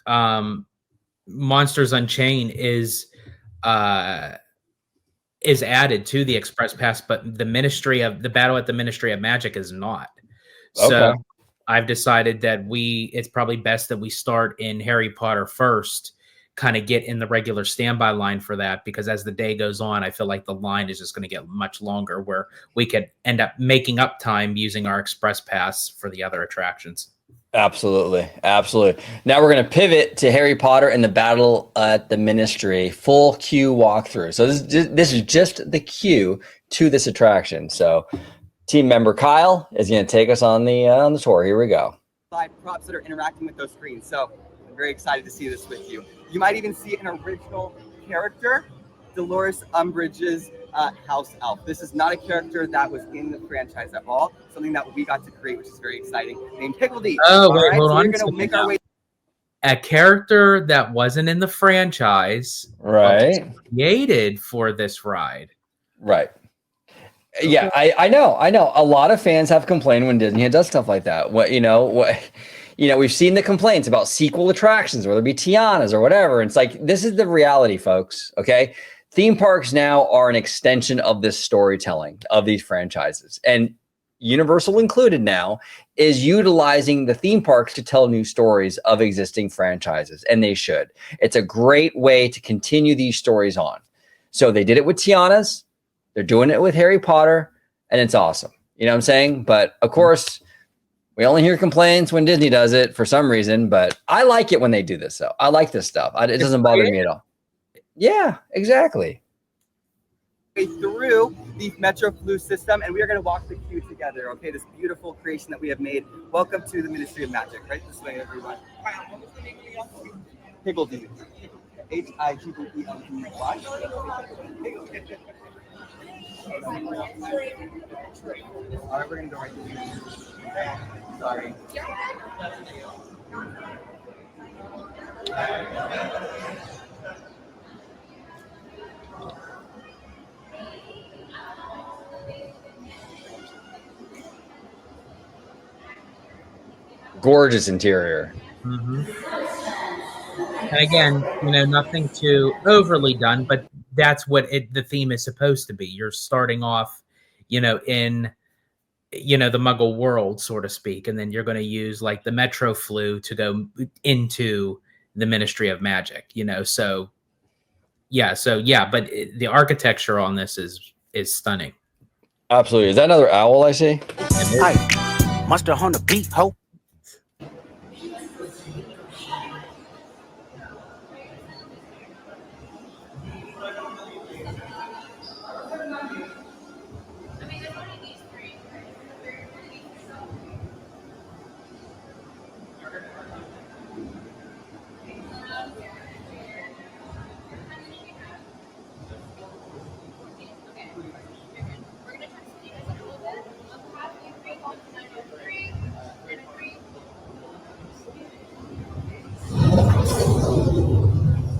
Monsters Unchained is added to the Express Pass, but the battle at the Ministry of Magic is not. So Okay. I've decided that it's probably best that we start in Harry Potter first, kind of get in the regular standby line for that, because as the day goes on, I feel like the line is just going to get much longer where we could end up making up time using our Express Pass for the other attractions. Absolutely. Absolutely. Now we're going to pivot to Harry Potter and the battle at the Ministry full queue walkthrough. So this is just the queue to this attraction. So team member Kyle is going to take us on the tour. Here we go. Props that are interacting with those screens. So I'm very excited to see this with you. You might even see an original character, Dolores Umbridge's house elf. This is not a character that was in the franchise at all. Something that we got to create, which is very exciting. Named Pickledy. Oh, wait, hold on. We're going to make our way. A character that wasn't in the franchise, Right. created for this ride. Right. Yeah, I know. A lot of fans have complained when Disney does stuff like that. We've seen the complaints about sequel attractions, whether it be Tiana's or whatever. It's like, this is the reality, folks. Okay. Theme parks now are an extension of this storytelling of these franchises, and Universal included now is utilizing the theme parks to tell new stories of existing franchises, and they should. It's a great way to continue these stories on. So they did it with Tiana's, they're doing it with Harry Potter, and it's awesome. You know what I'm saying? But of course, we only hear complaints when Disney does it for some reason, but I like it when they do this, though. I like this stuff. It doesn't bother me at all. Yeah, exactly. Through the Metro Flu system, and we are going to walk the queue together. Okay, this beautiful creation that we have made. Welcome to the Ministry of Magic. Right this way, everyone. Higgledy. Higgledy. All right, we're going to go right here. Sorry. Gorgeous interior. Mm-hmm. And again, nothing too overly done, but that's what the theme is supposed to be. You're starting off, in, the Muggle world, so to speak, and then you're going to use like the Metro Flu to go into the Ministry of Magic. But the architecture on this is stunning. Absolutely. Is that another owl I see? Hi, Monster on the beat, ho.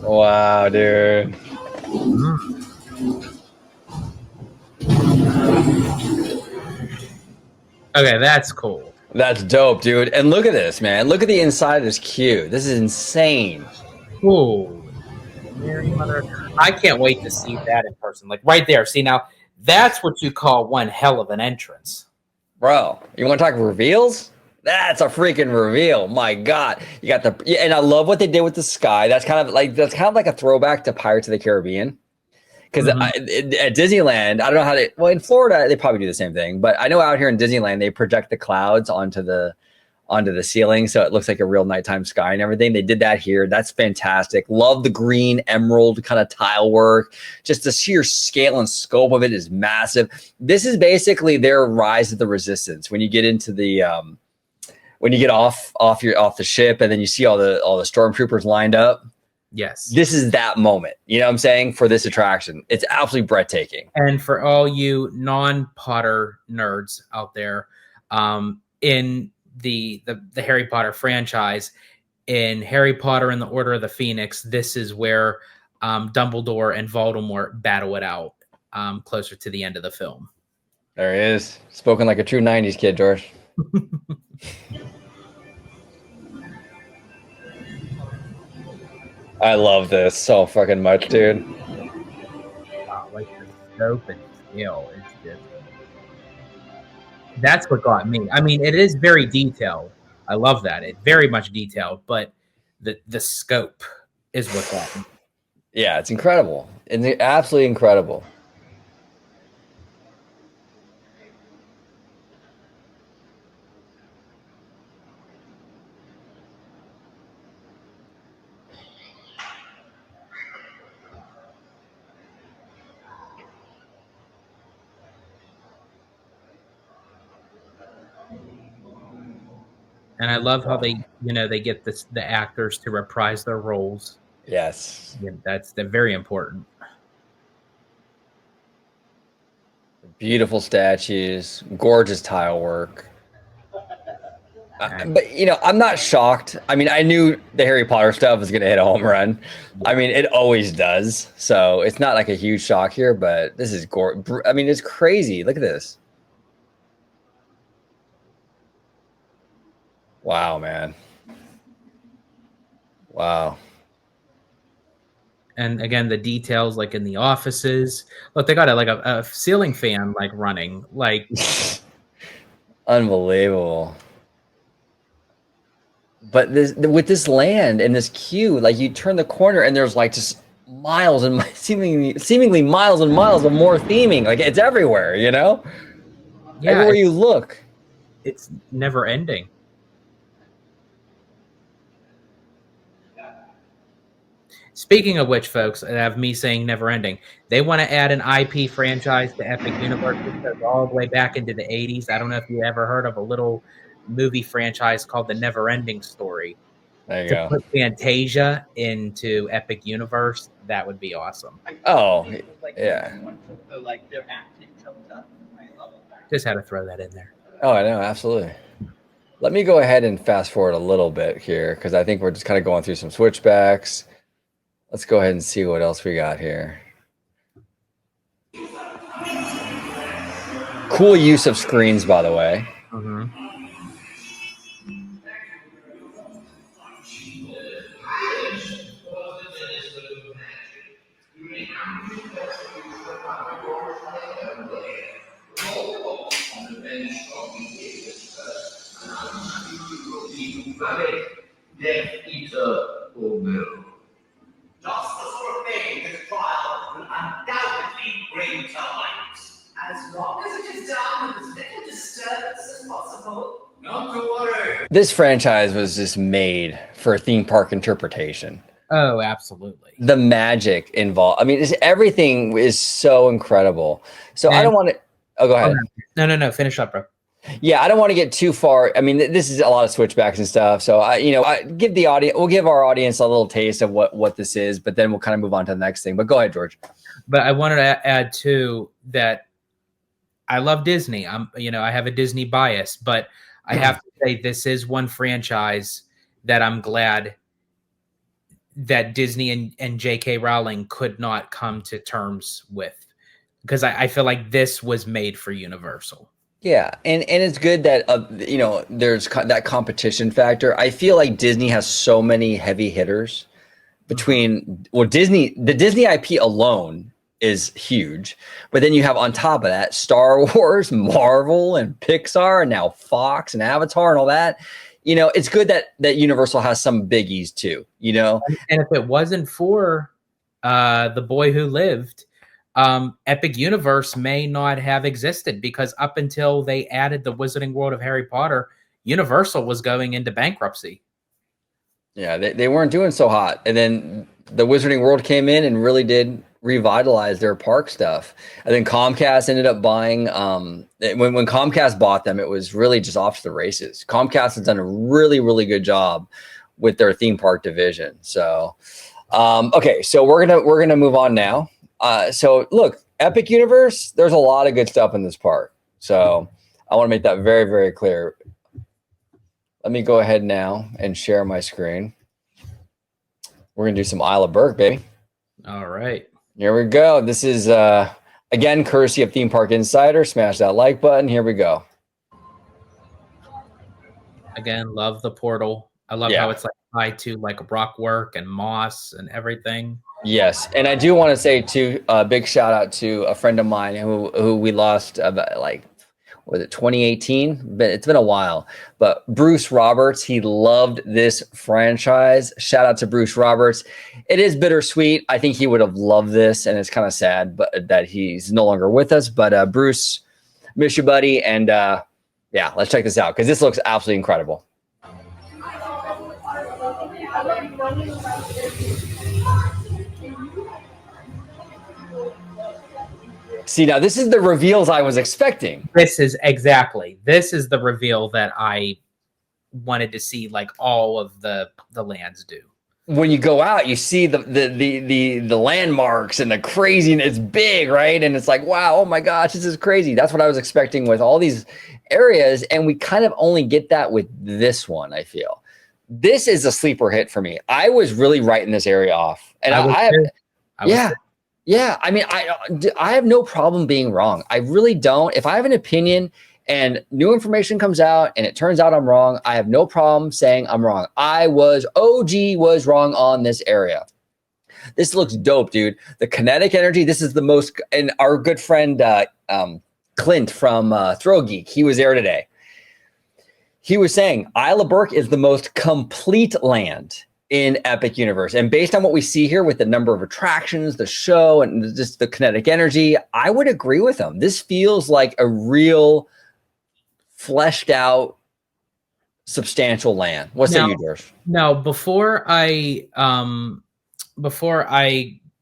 Wow, dude. Okay, that's cool. That's dope, dude. And look at this, man. Look at the inside of this queue. This is insane. Ooh. I can't wait to see that in person. Like right there. See, now that's what you call one hell of an entrance. Bro, you want to talk reveals? That's a freaking reveal. My God. You got and I love what they did with the sky. That's kind of like a throwback to Pirates of the Caribbean. Because at Disneyland, I don't know how they. Well, in Florida, they probably do the same thing. But I know out here in Disneyland, they project the clouds onto the ceiling, so it looks like a real nighttime sky and everything. They did that here. That's fantastic. Love the green emerald kind of tile work. Just the sheer scale and scope of it is massive. This is basically their Rise of the Resistance. When you get into the when you get off the ship and then you see all the stormtroopers lined up. Yes. This is that moment. You know what I'm saying? For this attraction. It's absolutely breathtaking. And for all you non-Potter nerds out there, in the Harry Potter franchise, in Harry Potter and the Order of the Phoenix, this is where Dumbledore and Voldemort battle it out closer to the end of the film. There he is. Spoken like a true 90s kid, George. I love this so fucking much, dude. Wow, like the scope and scale is just... That's what got me. I mean, it is very detailed. I love that. It's very much detailed, but the scope is what got me. Yeah, it's incredible. It's absolutely incredible. And I love how they get the actors to reprise their roles. Yes. Yeah, that's very important. Beautiful statues, gorgeous tile work. But I'm not shocked. I mean, I knew the Harry Potter stuff was going to hit a home run. I mean, it always does. So it's not like a huge shock here, but this is gorgeous. I mean, it's crazy. Look at this. Wow, man. Wow. And again, the details, like in the offices. Look, they got a ceiling fan running. Unbelievable. But with this land and this queue, you turn the corner and there's just miles and seemingly miles and miles of more theming. It's everywhere, Yeah, everywhere you look. It's never ending. Speaking of which, folks, I have me saying never ending. They want to add an IP franchise to Epic Universe that goes all the way back into the 80s. I don't know if you ever heard of a little movie franchise called The Never Ending Story. There you go. Put Fantasia into Epic Universe, that would be awesome. Oh, yeah. Their acting up. Just had to throw that in there. Oh, I know, absolutely. Let me go ahead and fast forward a little bit here because I think we're just kind of going through some switchbacks. Let's go ahead and see what else we got here. Cool use of screens, by the way. Mm-hmm. Just the sort of thing this trial will undoubtedly bring to light. As long as it is done with as little disturbance as possible. Not to worry. This franchise was just made for theme park interpretation. Oh, absolutely. The magic involved. I mean, everything is so incredible. So I don't want to. Oh, go ahead. No. Finish up, bro. Yeah, I don't want to get too far. I mean, this is a lot of switchbacks and stuff. So we'll give our audience a little taste of what this is, but then we'll kind of move on to the next thing. But go ahead, George. But I wanted to add too that I love Disney. I have a Disney bias, but I have to say this is one franchise that I'm glad that Disney and J.K. Rowling could not come to terms with, because I feel like this was made for Universal. Yeah, and it's good that there's that competition factor. I feel like Disney has so many heavy hitters between the Disney IP alone is huge, but then you have on top of that Star Wars, Marvel, and Pixar, and now Fox and Avatar and all that. It's good that Universal has some biggies too. And if it wasn't for The Boy Who Lived, Epic Universe may not have existed, because up until they added the Wizarding World of Harry Potter, Universal was going into bankruptcy. Yeah, they weren't doing so hot. And then the Wizarding World came in and really did revitalize their park stuff. And then Comcast ended up buying when Comcast bought them, it was really just off to the races. Comcast has done a really, really good job with their theme park division. So okay, so we're gonna move on now. So look, Epic Universe, there's a lot of good stuff in this park. So I want to make that very, very clear. Let me go ahead now and share my screen. We're gonna do some Isle of Berk, baby. All right. Here we go. This is again courtesy of Theme Park Insider. Smash that like button. Here we go. Again, love the portal. I love how it's like tied to like rock work and moss and everything. Yes, and I do want to say too, a big shout out to a friend of mine who we lost about was it 2018? But it's been a while. But Bruce Roberts, he loved this franchise. Shout out to Bruce Roberts. It is bittersweet. I think he would have loved this, and it's kind of sad, but that he's no longer with us. But Bruce, miss you, buddy. And yeah, let's check this out because this looks absolutely incredible. See, now this is the reveals I was expecting. This is the reveal that I wanted to see, like all of the lands do. When you go out, you see the landmarks and the crazy, and it's big, right? And it's like, wow, oh my gosh, this is crazy. That's what I was expecting with all these areas, and we kind of only get that with this one, I feel. This is a sleeper hit for me. I was really writing this area off. And yeah, I mean, I have no problem being wrong. I really don't. If I have an opinion and new information comes out and it turns out I'm wrong, I have no problem saying I'm wrong. OG was wrong on this area. This looks dope, dude. The kinetic energy, this is the most, and our good friend Clint from Throw Geek, he was there today. He was saying Isle of Berk is the most complete land in Epic Universe. And based on what we see here with the number of attractions, the show, and just the kinetic energy, I would agree with him. This feels like a real fleshed out, substantial land. What say you, George? No, before I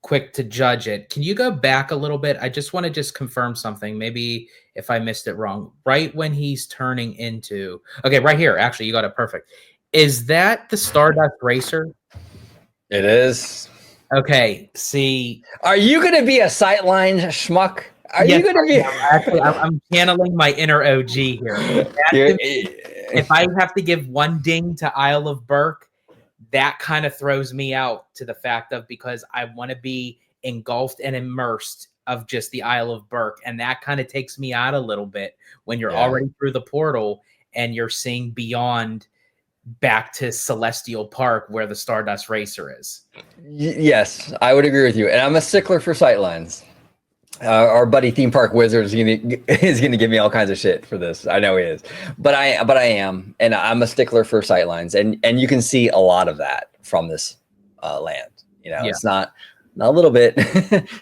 quick to judge it, can you go back a little bit? I just want to confirm something. Maybe if I missed it wrong. Right when he's turning into, okay, right here, actually, you got it perfect. Is that the Stardust Racer? It is. Okay, see. Are you going to be a sightline schmuck? Are you going to be? Actually, I'm channeling my inner OG here. If I have to give one ding to Isle of Berk, that kind of throws me out to the fact of, because I want to be engulfed and immersed of just the Isle of Berk. And that kind of takes me out a little bit when you're already through the portal and you're seeing beyond back to Celestial Park where the Stardust Racer is. Yes, I would agree with you. And I'm a stickler for sightlines. Our buddy Theme Park Wizard is gonna give me all kinds of shit for this. I know he is, but I am, and I'm a stickler for sightlines, and you can see a lot of that from this land. You know, it's not a little bit.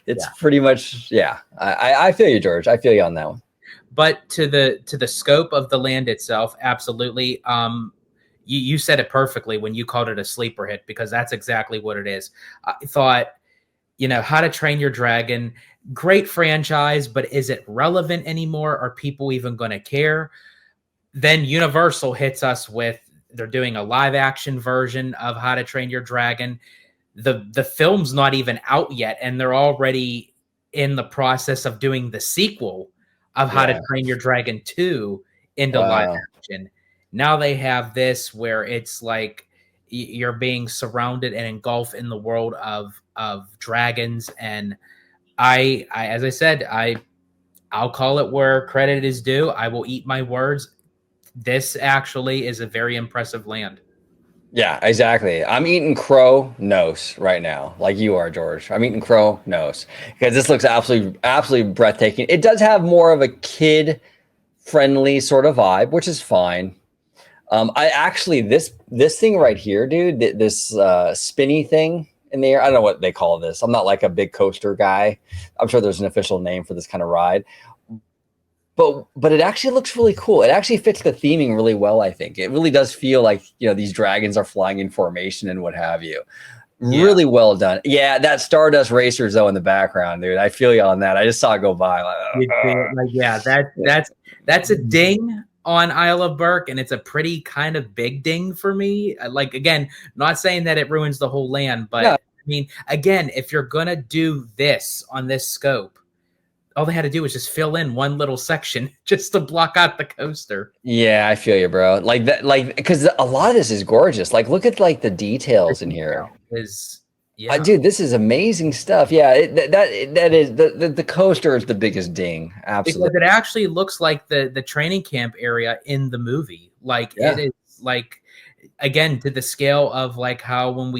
It's pretty much, I feel you, George. I feel you on that one. But to the scope of the land itself, absolutely. You said it perfectly when you called it a sleeper hit, because that's exactly what it is. I thought, How to Train Your Dragon, great franchise, but is it relevant anymore? Are people even going to care? Then Universal hits us with, they're doing a live action version of How to Train Your Dragon. The film's not even out yet, and they're already in the process of doing the sequel of How to Train Your Dragon 2 into live action. Now they have this where it's like you're being surrounded and engulfed in the world of dragons. And I as I said, I'll call it where credit is due. I will eat my words. This actually is a very impressive land. Yeah, exactly. I'm eating crow nose right now, like you are, George. I'm eating crow nose because this looks absolutely breathtaking. It does have more of a kid-friendly sort of vibe, which is fine. I actually this thing right here, dude, this spinny thing in the air. I don't know what they call this. I'm not like a big coaster guy. I'm sure there's an official name for this kind of ride. But it actually looks really cool. It actually fits the theming really well, I think. It really does feel like, these dragons are flying in formation and what have you. Yeah. Really well done. Yeah, that Stardust Racers though in the background, dude. I feel you on that. I just saw it go by. That's a ding on Isle of Berk, and it's a pretty kind of big ding for me. Like, again, not saying that it ruins the whole land, but No. I mean, again, if you're gonna do this on this scope, all they had to do was just fill in one little section just to block out the coaster. Yeah, I feel you, bro. Like that, because a lot of this is gorgeous. Like, look at the details in here. Dude, this is amazing stuff. Yeah, that is the coaster is the biggest ding. Absolutely, because it actually looks like the training camp area in the movie. Like, it is like, again, to the scale of like how when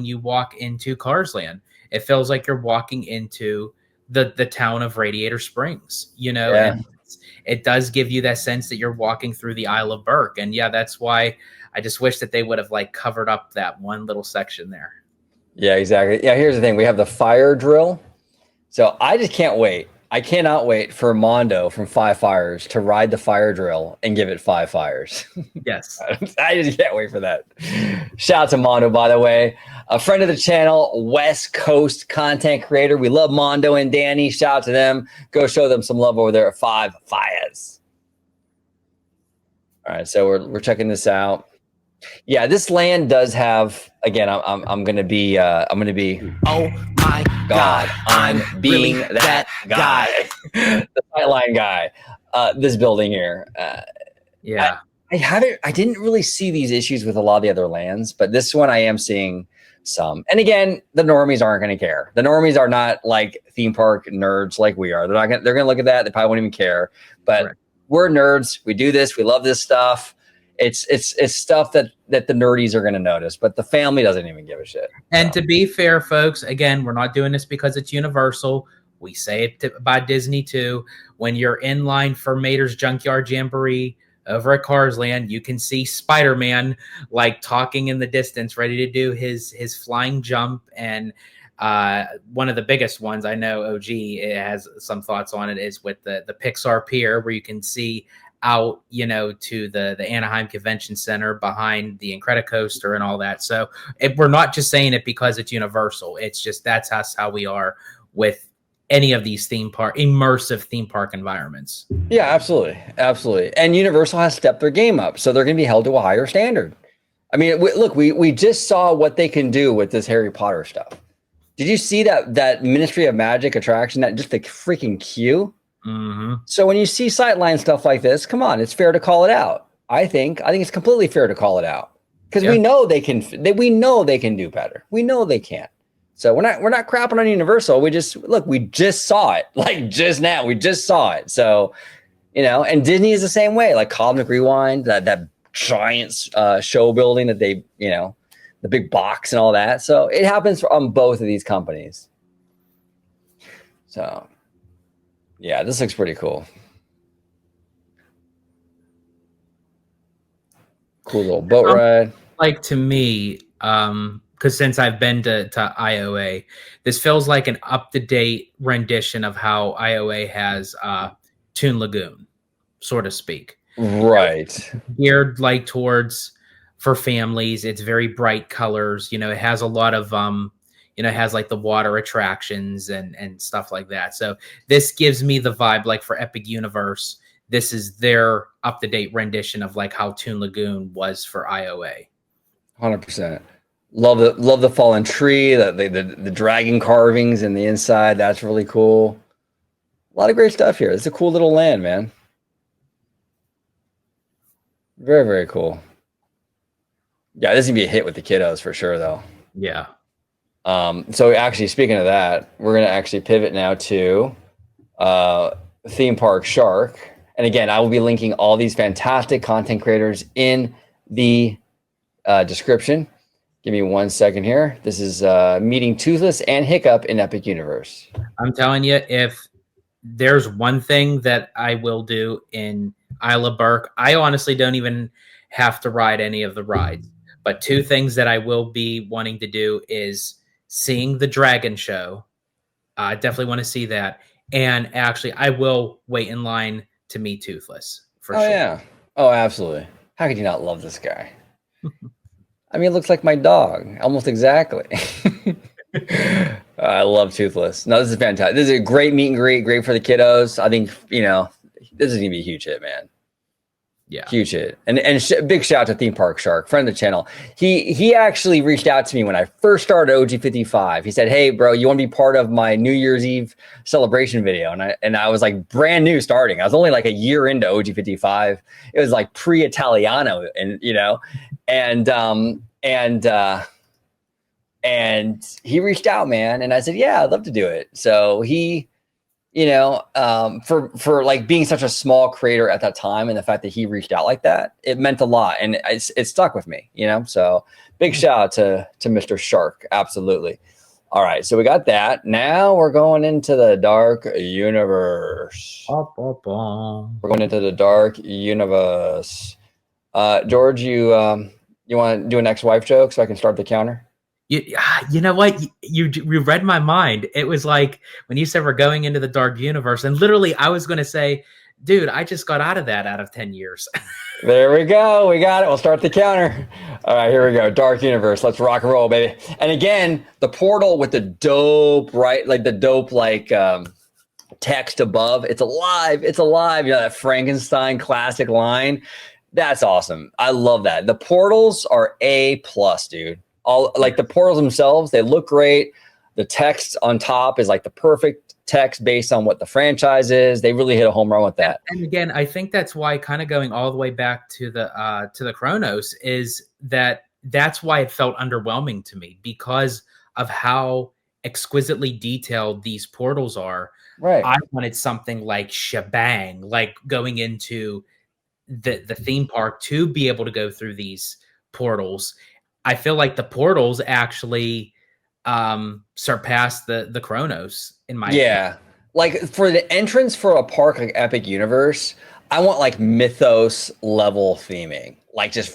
you walk into Cars Land, it feels like you're walking into the town of Radiator Springs, and it does give you that sense that you're walking through the Isle of Berk. And that's why I just wish that they would have like covered up that one little section there. Yeah, exactly. Yeah, here's the thing. We have the fire drill. So I just can't wait. I cannot wait for Mondo from Five Fires to ride the fire drill and give it 5 fires. Yes. I just can't wait for that. Shout out to Mondo, by the way. A friend of the channel, West Coast content creator. We love Mondo and Danny. Shout out to them. Go show them some love over there at Five Fires. All right, so we're checking this out. Yeah, this land does have, again, I'm gonna be Oh my God, I'm being really that guy. The sightline guy. This building here. I didn't really see these issues with a lot of the other lands, but this one I am seeing some. And again, the normies aren't going to care. The normies are not like theme park nerds like we are. They're going to look at that. They probably won't even care. But we're nerds. We do this. We love this stuff. It's stuff that the nerdies are going to notice, but the family doesn't even give a shit. And to be fair, folks, again, we're not doing this because it's Universal. We say it by Disney too. When you're in line for Mater's Junkyard Jamboree over at Cars Land, you can see Spider-Man like talking in the distance, ready to do his flying jump. And one of the biggest ones, I know OG has some thoughts on it, is with the Pixar Pier, where you can see out, to the Anaheim Convention Center behind the Incredicoaster and all that. So we're not just saying it because it's Universal. It's just that's how we are with any of these immersive theme park environments. Yeah, absolutely. And Universal has stepped their game up, so they're going to be held to a higher standard. I mean, look, we just saw what they can do with this Harry Potter stuff. Did you see that Ministry of Magic attraction? That just the freaking queue. Mm-hmm. So when you see sightline stuff like this, come on, it's fair to call it out. I think it's completely fair to call it out because we know they can. We know they can do better. We know they can. So we're not crapping on Universal. We just saw it like just now. We just saw it. So, and Disney is the same way. Like Cosmic Rewind, that giant show building that they, the big box and all that. So it happens on both of these companies. So, yeah, this looks pretty cool. Cool little boat ride. Like, to me, because since I've been to IOA, this feels like an up-to-date rendition of how IOA has Toon Lagoon, so to speak. Right. Geared like towards for families. It's very bright colors. It has a lot of it has like the water attractions and stuff like that. So this gives me the vibe like for Epic Universe. This is their up-to-date rendition of like how Toon Lagoon was for IOA. 100%. Love the fallen tree, the dragon carvings in the inside. That's really cool. A lot of great stuff here. It's a cool little land, man. Very, very cool. Yeah, this is gonna be a hit with the kiddos for sure, though. Yeah. So actually, speaking of that, we're gonna actually pivot now to Theme Park Shark. And again, I will be linking all these fantastic content creators in the description. Give me 1 second here. This is meeting Toothless and Hiccup in Epic Universe. I'm telling you, if there's one thing that I will do in Isle of Berk, I honestly don't even have to ride any of the rides. But 2 things that I will be wanting to do is seeing the dragon show. I definitely want to see that. And actually, I will wait in line to meet Toothless for Oh sure. yeah. Oh, absolutely. How could you not love this guy? I mean, it looks like my dog, almost exactly. I love Toothless. No, this is fantastic. This is a great meet and greet, great for the kiddos. I think, you know, this is gonna be a huge hit, man. Yeah. Huge hit. And big shout out to Theme Park Shark, friend of the channel. He actually reached out to me when I first started OG55. He said, "Hey, bro, you want to be part of my New Year's Eve celebration video?" And I was like brand new starting. I was only like a year into OG55. It was like pre-Italiano, and you know, and he reached out, man, and I said, "Yeah, I'd love to do it." So he, you know, for like being such a small creator at that time, and the fact that he reached out like that, it meant a lot, and it stuck with me, you know. So big shout out to Mr. Shark, absolutely. All right, so we got that. Now we're going into the dark universe. We're going into the dark universe. George, you want to do an ex-wife joke so I can start the counter? You know what? You read my mind. It was like when you said we're going into the dark universe, and literally I was going to say, dude, I just got out of that out of 10 years. There we go. We got it. We'll start the counter. All right, here we go. Dark universe. Let's rock and roll, baby. And again, the portal with the dope, right? Like the dope, like text above. It's alive. It's alive. You know, that Frankenstein classic line. That's awesome. I love that. The portals are A+, dude. All like the portals themselves, they look great. The text on top is like the perfect text based on what the franchise is. They really hit a home run with that. And again, I think that's why, kind of going all the way back to the Chronos, is that's why it felt underwhelming to me, because of how exquisitely detailed these portals are. Right. I wanted something like shebang, like going into the theme park to be able to go through these portals. I feel like the portals actually surpassed the Chronos in my opinion. Like for the entrance for a park like Epic Universe, I want like mythos level theming, like just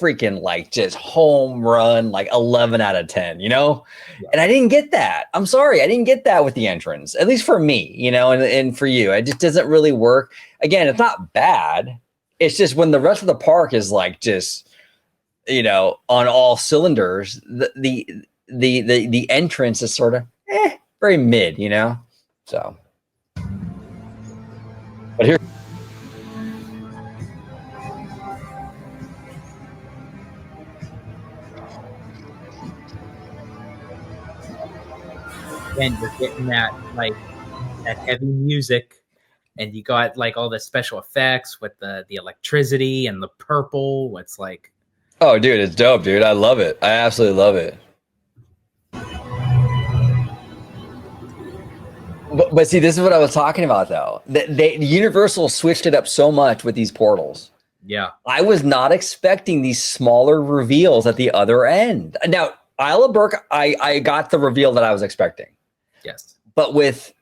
freaking like just home run, like 11 out of 10, you know? Yeah. And I didn't get that. I'm sorry, I didn't get that with the entrance, at least for me, you know, and for you, it just doesn't really work. Again, it's not bad. It's just when the rest of the park is like just, you know, on all cylinders, the entrance is sort of very mid, you know. So, but here, and you're getting that like that heavy music, and you got like all the special effects with the electricity and the purple. It's like, oh, dude, it's dope, dude. I love it. I absolutely love it. But see, this is what I was talking about, though. Universal switched it up so much with these portals. Yeah. I was not expecting these smaller reveals at the other end. Now, Isle of Berk, I got the reveal that I was expecting. Yes. But with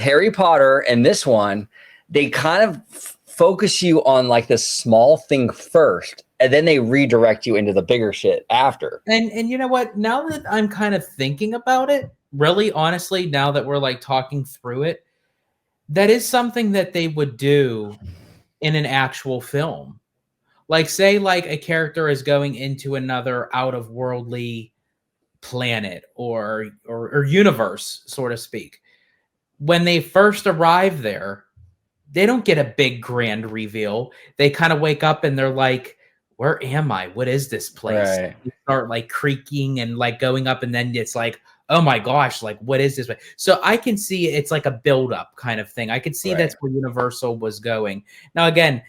Harry Potter and this one, they kind of focus you on like this small thing first, and then they redirect you into the bigger shit after. And you know what? Now that I'm kind of thinking about it, really honestly, now that we're like talking through it, that is something that they would do in an actual film. Like, say like a character is going into another out of worldly planet or universe, so to speak. When they first arrive there, they don't get a big grand reveal. They kind of wake up and they're like, where am I? What is this place? Right. You start like creaking and like going up, and then it's like, oh my gosh, like what is this? So I can see it's like a build-up kind of thing. I could see that's where Universal was going. Now, again,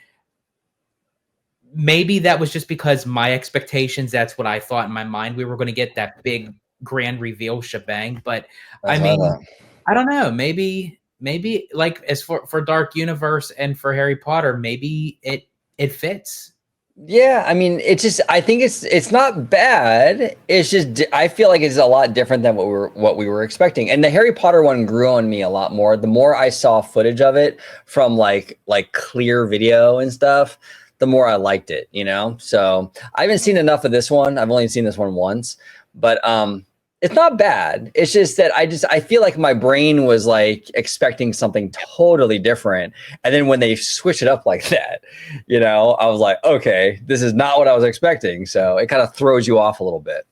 maybe that was just because my expectations, that's what I thought in my mind. We were going to get that big grand reveal shebang. But I mean, I don't know. Maybe like as for Dark Universe and for Harry Potter, maybe it fits. Yeah, I mean, it's just, I think it's not bad. It's just, I feel like it's a lot different than what we were expecting. And the Harry Potter one grew on me a lot more. The more I saw footage of it from like clear video and stuff, the more I liked it, you know? So I haven't seen enough of this one. I've only seen this one once, but It's not bad. It's just that I feel like my brain was like expecting something totally different. And then when they switch it up like that, you know, I was like, okay, this is not what I was expecting. So it kind of throws you off a little bit.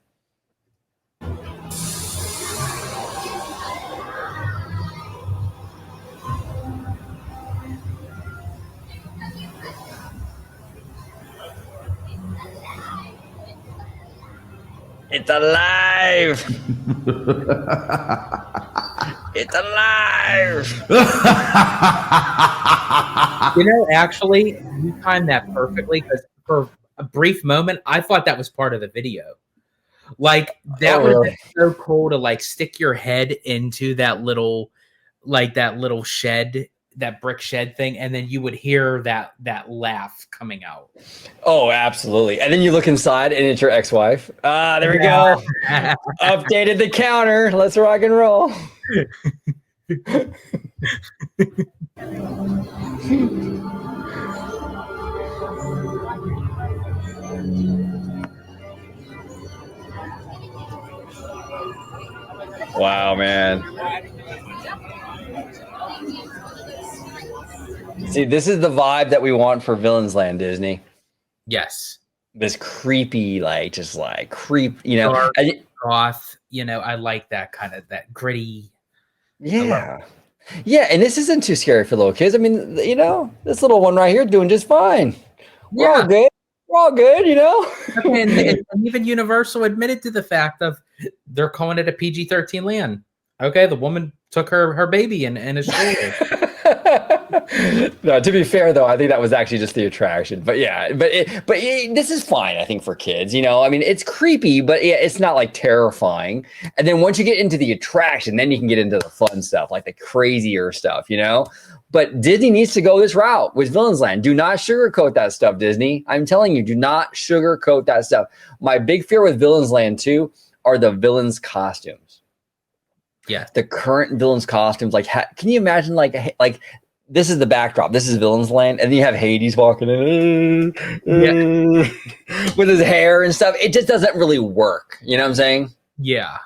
It's alive. It's alive. You know, actually, you timed that perfectly because for a brief moment, I thought that was part of the video. Like that would have been so cool to like stick your head into that little shed, that brick shed thing, and then you would hear that laugh coming out. Oh, absolutely. And then you look inside and it's your ex-wife. Ah, there we go. Updated the counter. Let's rock and roll. Wow, man. See, this is the vibe that we want for Villains Land, Disney. Yes. This creepy, like, just like creep, you know. Dark, goth, you know, I like that kind of, that gritty. Yeah. Yeah, and this isn't too scary for little kids. I mean, you know, this little one right here doing just fine. We're all good. We're all good, you know. And even Universal admitted to the fact of they're calling it a PG-13 land. Okay, the woman took her baby and a stroller. No, to be fair though, I think that was actually just the attraction. But yeah, this is fine, I think, for kids. You know, I mean, it's creepy, but it's not like terrifying. And then once you get into the attraction, then you can get into the fun stuff, like the crazier stuff. You know. But Disney needs to go this route with Villains Land. Do not sugarcoat that stuff, Disney. I'm telling you, do not sugarcoat that stuff. My big fear with Villains Land too are the villains' costumes. Yeah, the current villains' costumes. Like, can you imagine? Like this is the backdrop. This is Villains Land, and then you have Hades walking in with his hair and stuff. It just doesn't really work. You know what I'm saying? Yeah.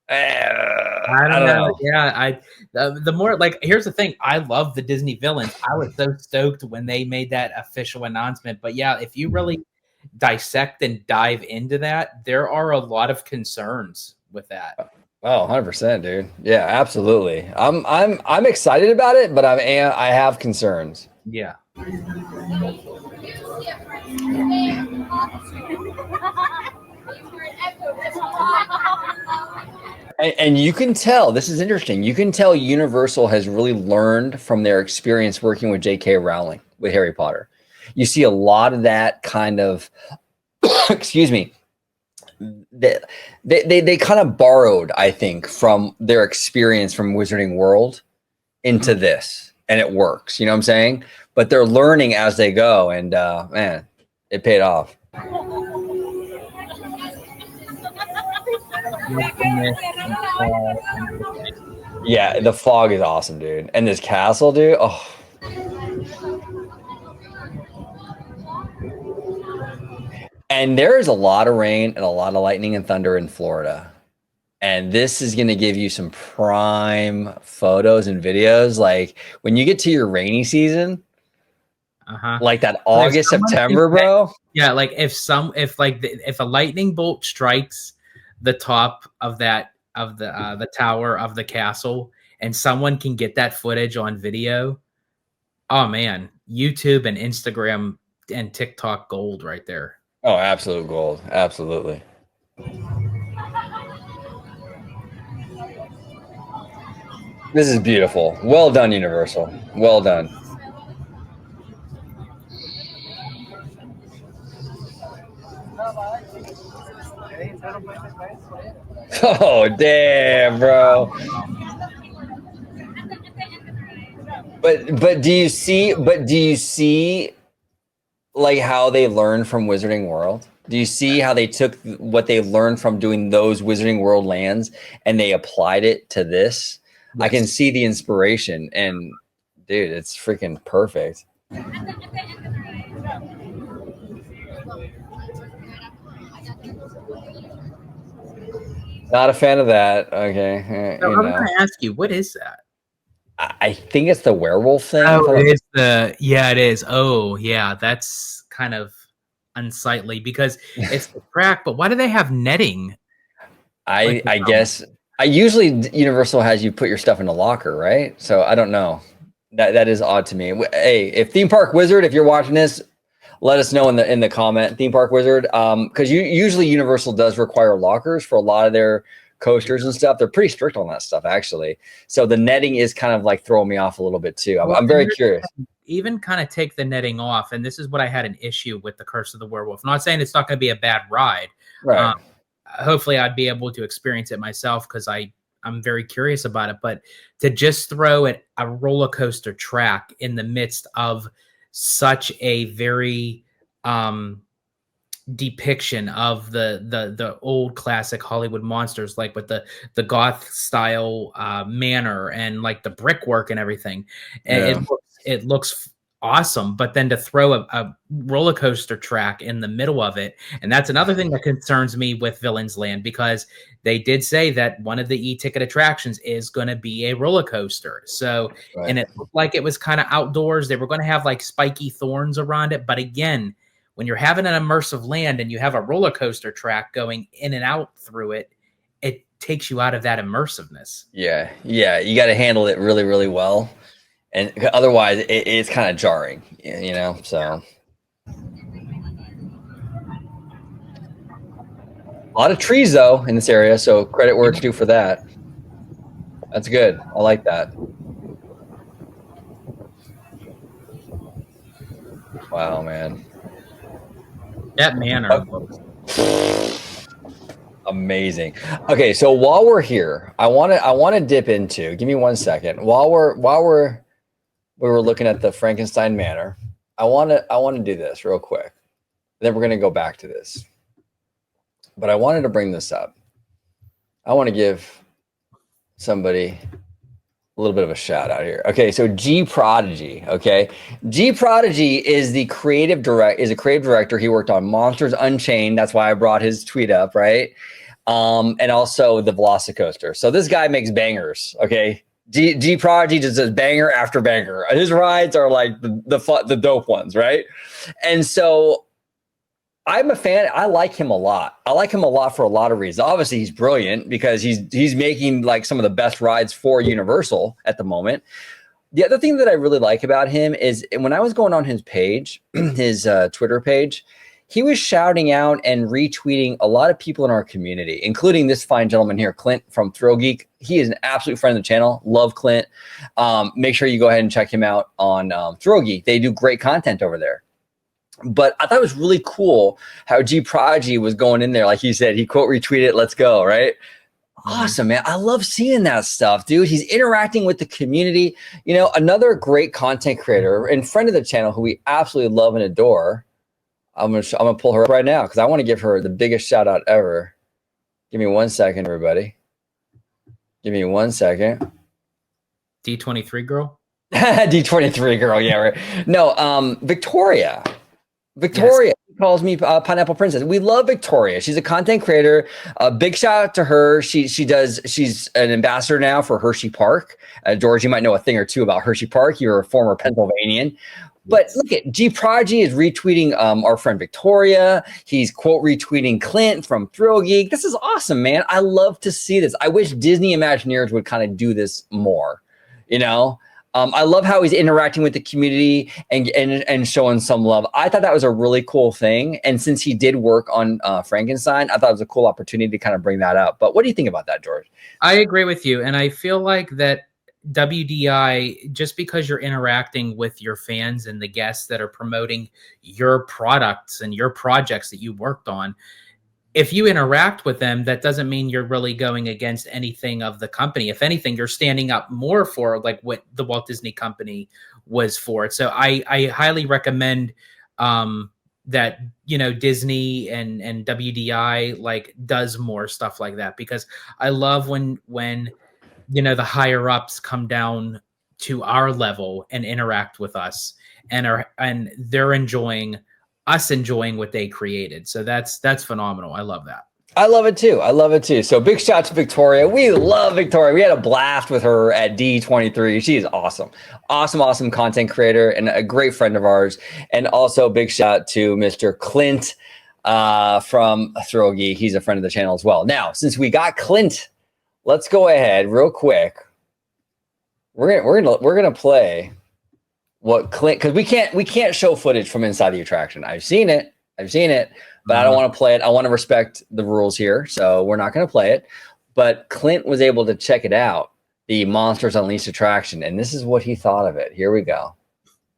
I don't know. Yeah, the more, like, here's the thing. I love the Disney villains. I was so stoked when they made that official announcement. But yeah, if you really dissect and dive into that, there are a lot of concerns with that. Oh, 100%, dude. Yeah, absolutely. I'm excited about it, but I have concerns. Yeah. And you can tell, this is interesting. You can tell Universal has really learned from their experience working with J.K. Rowling with Harry Potter. You see a lot of that kind of, excuse me, they kind of borrowed, I think, from their experience from Wizarding World into this, and it works. You know what I'm saying? But they're learning as they go, and man, it paid off. Yeah, the fog is awesome, dude. And this castle, dude. Oh. And there's a lot of rain and a lot of lightning and thunder in Florida. And this is going to give you some prime photos and videos. Like when you get to your rainy season, like that August, September, bro. Yeah, like if a lightning bolt strikes the top of the tower of the castle and someone can get that footage on video, oh man, YouTube and Instagram and TikTok gold right there. Oh, absolute gold. Absolutely. This is beautiful. Well done, Universal. Well done. Oh, damn, bro. But do you see like how they learned from Wizarding World? Do you see how they took what they learned from doing those Wizarding World lands and they applied it to this? Yes. I can see the inspiration, and dude, it's freaking perfect. Not a fan of that. Okay, So you I'm know, gonna ask you, what is that? I think it's the werewolf thing. Oh, if I'm not- it is yeah, it is. Oh, yeah, that's kind of unsightly because it's the track, but why do they have netting? Like, I guess I usually Universal has you put your stuff in a locker, right? So I don't know. That is odd to me. Hey, if Theme Park Wizard, if you're watching this, let us know in the comment, Theme Park Wizard, because usually Universal does require lockers for a lot of their coasters and stuff. They're pretty strict on that stuff, actually. So the netting is kind of like throwing me off a little bit too. Well, I'm very curious. even kind of take the netting off, and this is what I had an issue with the Curse of the Werewolf. I'm not saying it's not going to be a bad ride. Right. Hopefully, I'd be able to experience it myself because I'm very curious about it. But to just throw a roller coaster track in the midst of such a very depiction of the old classic Hollywood monsters, like with the goth style manor and like the brickwork and everything, Yeah. it looks awesome. But then to throw a roller coaster track in the middle of it, and that's another thing that concerns me with Villains Land, because they did say that one of the e-ticket attractions is going to be a roller coaster. So, Right. and it looked like it was kind of outdoors. They were going to have like spiky thorns around it, but again, when you're having an immersive land and you have a roller coaster track going in and out through it, it takes you out of that immersiveness. Yeah, you got to handle it really, really well, and otherwise it's kind of jarring, you know. So a lot of trees though in this area, so credit where it's due for that. That's good. I like that. Wow, man. That manor looks Amazing. Okay, so while we're here, I want to dip into. Give me 1 second. While we were looking at the Frankenstein Manor, I want to do this real quick. Then we're going to go back to this. But I wanted to bring this up. I want to give somebody a little bit of a shout out here. Okay, so G Prodigy. Okay, G Prodigy is a creative director. He worked on Monsters Unchained. That's why I brought his tweet up, right? And also the Velocicoaster. So this guy makes bangers. Okay, G Prodigy just does banger after banger. His rides are like the dope ones, right? And so I'm a fan. I like him a lot. I like him a lot for a lot of reasons. Obviously, he's brilliant because he's making like some of the best rides for Universal at the moment. The other thing that I really like about him is when I was going on his page, his Twitter page, he was shouting out and retweeting a lot of people in our community, including this fine gentleman here, Clint from Thrill Geek. He is an absolute friend of the channel. Love Clint. Make sure you go ahead and check him out on Thrill Geek. They do great content over there. But I thought it was really cool how G Prodigy was going in there. Like he said, he quote retweeted, "Let's go," right? Awesome, man. I love seeing that stuff, dude. He's interacting with the community. You know, another great content creator and friend of the channel who we absolutely love and adore. I'm gonna pull her up right now because I want to give her the biggest shout out ever. Give me 1 second, everybody. Give me 1 second. D23 girl. D23 girl, yeah, right. No, Victoria. Victoria calls me Pineapple Princess. We love Victoria. She's a content creator. Big shout out to her. She's an ambassador now for Hershey Park. George, you might know a thing or two about Hershey Park. You're a former Pennsylvanian. But look at G Prodigy is retweeting our friend Victoria. He's quote retweeting Clint from Thrill Geek. This is awesome, man. I love to see this. I wish Disney Imagineers would kind of do this more, you know? I love how he's interacting with the community and showing some love. I thought that was a really cool thing. And since he did work on Frankenstein, I thought it was a cool opportunity to kind of bring that up. But what do you think about that, George? I agree with you. And I feel like that WDI, just because you're interacting with your fans and the guests that are promoting your products and your projects that you worked on, if you interact with them, that doesn't mean you're really going against anything of the company. If anything, you're standing up more for like what the Walt Disney Company was for. So I highly recommend that, you know, Disney and WDI like does more stuff like that, because I love when you know the higher ups come down to our level and interact with us and they're enjoying what they created. So that's phenomenal. I love that. I love it too. I love it too. So big shout out to Victoria. We love Victoria. We had a blast with her at D23. She is awesome. Awesome content creator and a great friend of ours. And also big shout out to Mr. Clint from Throw Geek. He's a friend of the channel as well. Now, since we got Clint, let's go ahead real quick. We're gonna play what Clint, because we can't show footage from inside the attraction. I've seen it, but I don't want to play it. I want to respect the rules here, so we're not going to play it. But Clint was able to check it out, the Monsters Unleashed attraction, and this is what he thought of it. Here we go.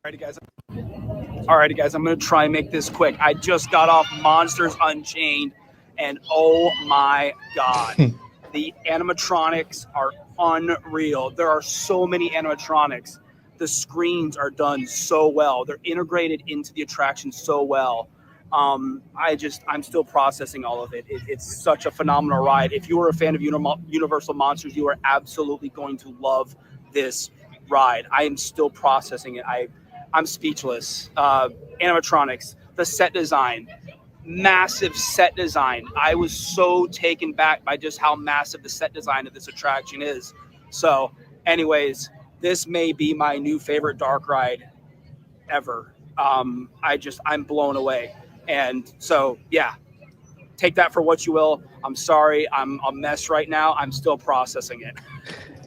Alrighty, guys. I'm going to try and make this quick. I just got off Monsters Unchained, and oh my God. The animatronics are unreal. There are so many animatronics. The screens are done so well. They're integrated into the attraction so well. I'm still processing all of it. It's such a phenomenal ride. If you are a fan of Universal Monsters, you are absolutely going to love this ride. I am still processing it. I'm speechless. Animatronics, the set design, massive set design. I was so taken back by just how massive the set design of this attraction is. So anyways, this may be my new favorite dark ride ever. I'm blown away. And so, yeah, take that for what you will. I'm sorry. I'm a mess right now. I'm still processing it.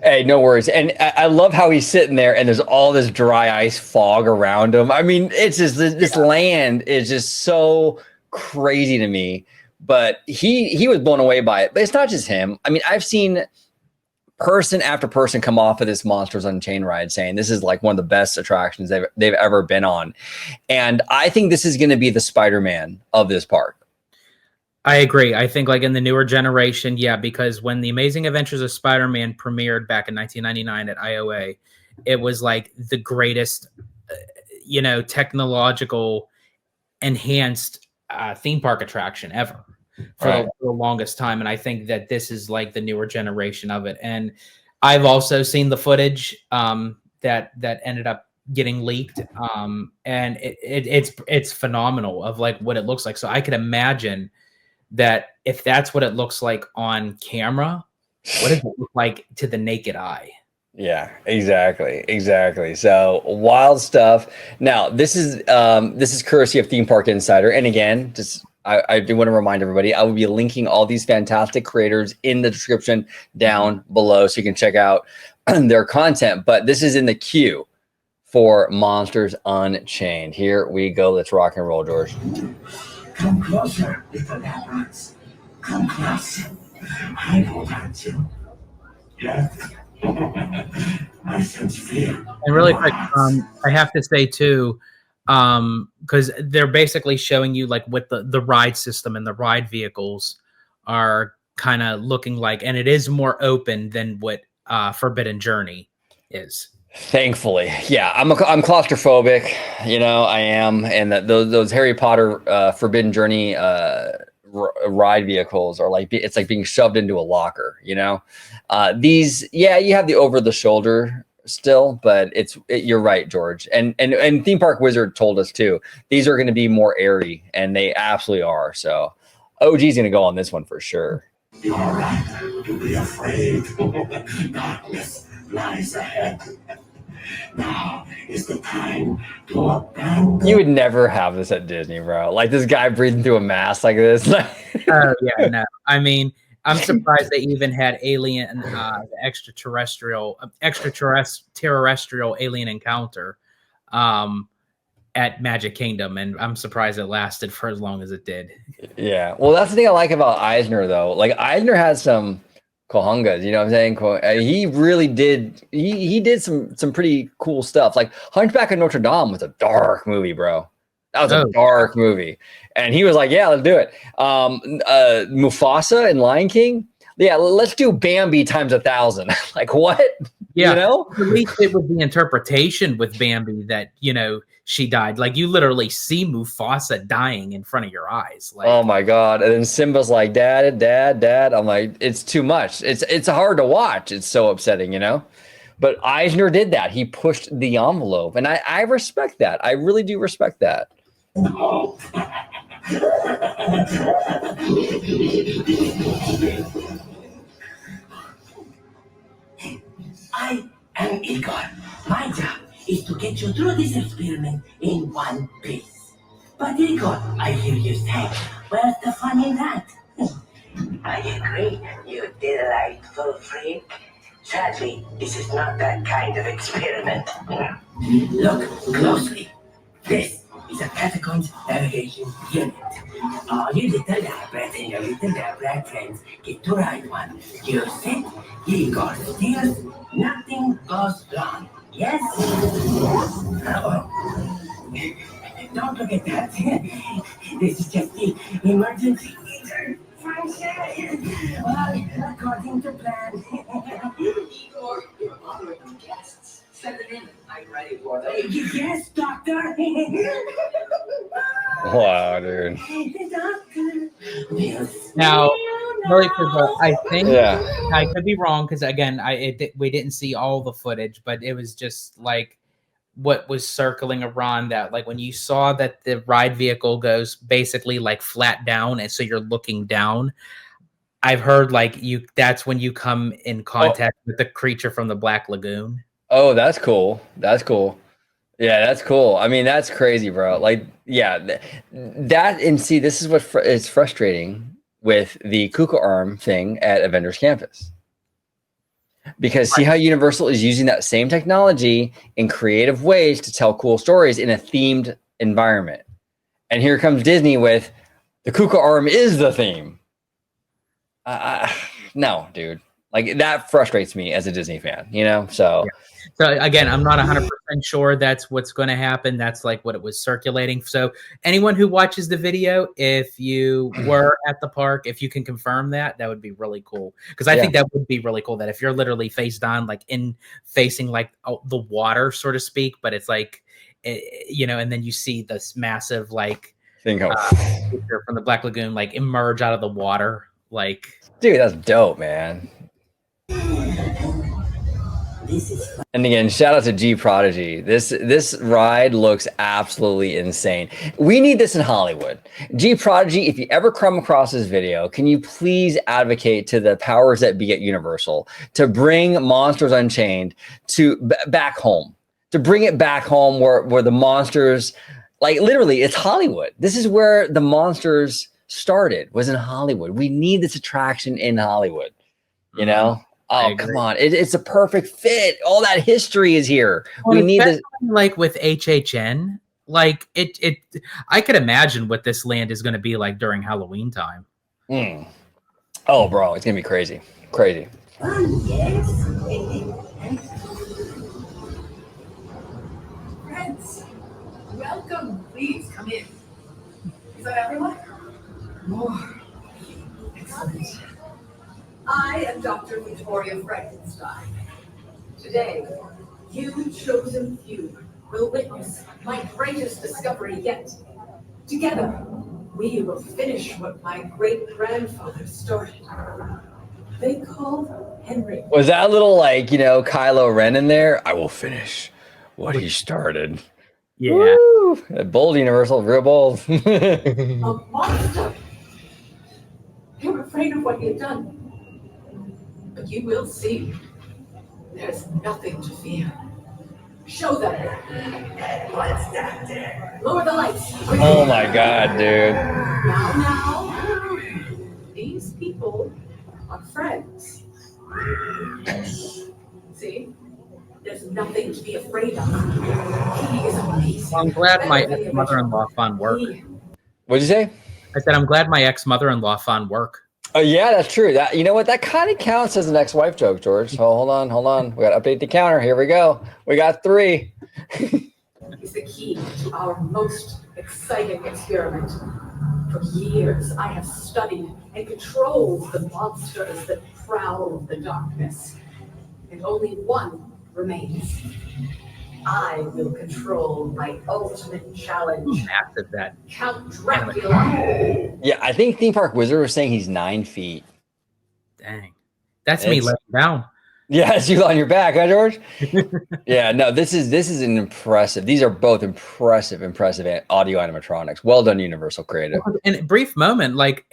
Hey, no worries. And I love how he's sitting there and there's all this dry ice fog around him. I mean, it's just this land is just so crazy to me. But he was blown away by it. But it's not just him. I mean, I've seen person after person come off of this Monsters Unchained ride saying this is like one of the best attractions they've ever been on. And I think this is going to be the Spider-Man of this park. I agree. I think like in the newer generation, yeah, because when The Amazing Adventures of Spider-Man premiered back in 1999 at IOA, it was like the greatest, technological enhanced theme park attraction ever. For the longest time. And I think that this is like the newer generation of it. And I've also seen the footage that ended up getting leaked. And it's phenomenal of like what it looks like. So I could imagine that if that's what it looks like on camera, what does it look like to the naked eye? Yeah, exactly. So wild stuff. Now this is courtesy of Theme Park Insider. And again, I do want to remind everybody, I will be linking all these fantastic creators in the description down below so you can check out their content. But this is in the queue for Monsters Unchained. Here we go. Let's rock and roll, George. Come closer, little labyrinths. Come closer. I will hurt you. Yes. I sense fear. And really quick, I have to say too, because they're basically showing you like what the ride system and the ride vehicles are kind of looking like, and it is more open than what Forbidden Journey is. Thankfully, yeah, I'm claustrophobic, I am, and those Harry Potter Forbidden Journey ride vehicles are like, it's like being shoved into a locker. These, yeah, you have the over the shoulder still, but you're right, George, and Theme Park Wizard told us too, these are going to be more airy, and they absolutely are. So OG's going to go on this one for sure. You're right to be afraid. Darkness lies ahead. Now is the time to abandon. You would never have this at Disney, bro. Like this guy breathing through a mask like this. Oh yeah, no. I mean, I'm surprised they even had alien, extraterrestrial alien encounter at Magic Kingdom, and I'm surprised it lasted for as long as it did. Yeah, well, that's the thing I like about Eisner, though. Like Eisner has some cohungas, you know what I'm saying? He really did. He did some pretty cool stuff. Like Hunchback of Notre Dame was a dark movie, bro. That was a dark movie. And he was like, yeah, let's do it. Mufasa and Lion King. Yeah, let's do Bambi times 1,000. Like what? Yeah. At least it was the interpretation with Bambi that, she died. Like you literally see Mufasa dying in front of your eyes. Like, oh my God. And then Simba's like, Dad, Dad, Dad. I'm like, it's too much. It's hard to watch. It's so upsetting, But Eisner did that. He pushed the envelope. And I respect that. I really do respect that. I am Igor. My job is to get you through this experiment in one piece. But Igor, I hear you say, where's the fun in that? I agree. You delightful freak. Sadly, this is not that kind of experiment. Look closely. This is a catacombs navigation unit. All you little labrats and your little labrat friends get to ride one. You sit, Igor steers, nothing goes wrong. Yes? Uh-oh. Don't look at that. This is just the emergency function. Well, according to plan. Igor, you're honoring guests. Send them in. I'm ready for them. Yes, doctor. Wow, dude. Now, really quick, I think Yeah. I could be wrong because again, we didn't see all the footage, but it was just like what was circling around that, like when you saw that the ride vehicle goes basically like flat down, and so you're looking down. I've heard like that's when you come in contact with the creature from the Black Lagoon. Oh, that's cool. That's cool. Yeah, that's cool. I mean, that's crazy, bro. Like, yeah, that and see, this is what is frustrating with the Kuka arm thing at Avengers Campus. Because see how Universal is using that same technology in creative ways to tell cool stories in a themed environment. And here comes Disney with the Kuka arm is the theme. No, dude. Like that frustrates me as a Disney fan, you know? So, So again, I'm not 100% sure that's what's going to happen. That's like what it was circulating. So anyone who watches the video, if you were at the park, if you can confirm that, that would be really cool. Because I think that would be really cool that if you're literally face down, like facing like the water, so to speak, but it's like, you know, and then you see this massive like creature from the Black Lagoon like emerge out of the water. Like, dude, that's dope, man. And again, shout out to G Prodigy. This ride looks absolutely insane. We need this in Hollywood. G Prodigy, if you ever come across this video, can you please advocate to the powers that be at Universal to bring Monsters Unchained to back home, to bring it back home where the monsters, like literally, it's Hollywood. This is where the monsters started, was in Hollywood. We need this attraction in Hollywood, you know? Oh, come on. It's a perfect fit. All that history is here. Well, we need this. Like with HHN, like it I could imagine what this land is going to be like during Halloween time. Oh, bro, it's going to be crazy. Crazy. Yes. Friends, welcome. Please come in. Is that everyone? More. Excellent. I am Dr. Victoria Frankenstein. Today, you chosen few will witness my greatest discovery yet. Together, we will finish what my great-grandfather started. They called Henry. Was that a little like, you know, Kylo Ren in there? I will finish what he started. Yeah. Woo! Bold, Universal, real bold. A monster. They were afraid of what he had done. But you will see. There's nothing to fear. Show them. What's that there? Lower the lights. Oh my God, dude. Now. These people are friends. See? There's nothing to be afraid of. He is amazing. I'm glad my ex-mother-in-law found work. What'd you say? I said I'm glad my ex-mother-in-law found work. Oh yeah, that's true. That, you know what? That kind of counts as an ex-wife joke, George. Oh, hold on. We got to update the counter. Here we go. We got 3. Is the key to our most exciting experiment. For years, I have studied and controlled the monsters that prowl the darkness. And only one remains. I will control my ultimate challenge. Massive that. Count Dracula. Yeah, I think Theme Park Wizard was saying he's 9 feet. Dang. That's me letting down. Yeah, it's you on your back, huh, George? Yeah, no, this is an impressive. These are both impressive audio animatronics. Well done, Universal Creative. In a brief moment, like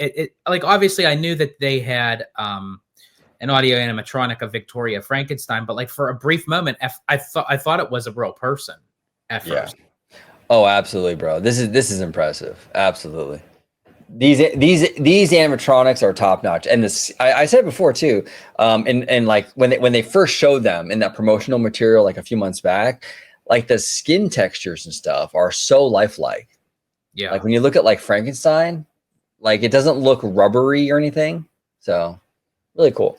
like obviously I knew that they had an audio animatronic of Victoria Frankenstein, but like for a brief moment, I thought it was a real person at first. Oh, absolutely, bro. This is impressive. Absolutely. These animatronics are top notch, and this I said before too. And like when they first showed them in that promotional material like a few months back, like the skin textures and stuff are so lifelike. Yeah, like when you look at like Frankenstein, like it doesn't look rubbery or anything. So really cool.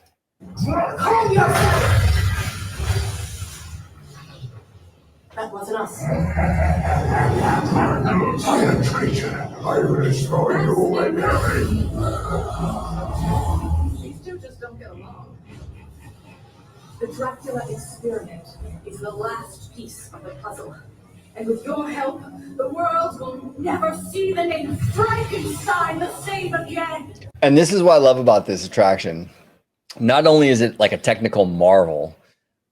That wasn't us. Silent creature, I will destroy you immediately. These two just don't get along. The Dracula experiment is the last piece of the puzzle. And with your help, the world will never see the name Frankenstein the same again. And this is what I love about this attraction. Not only is it like a technical marvel,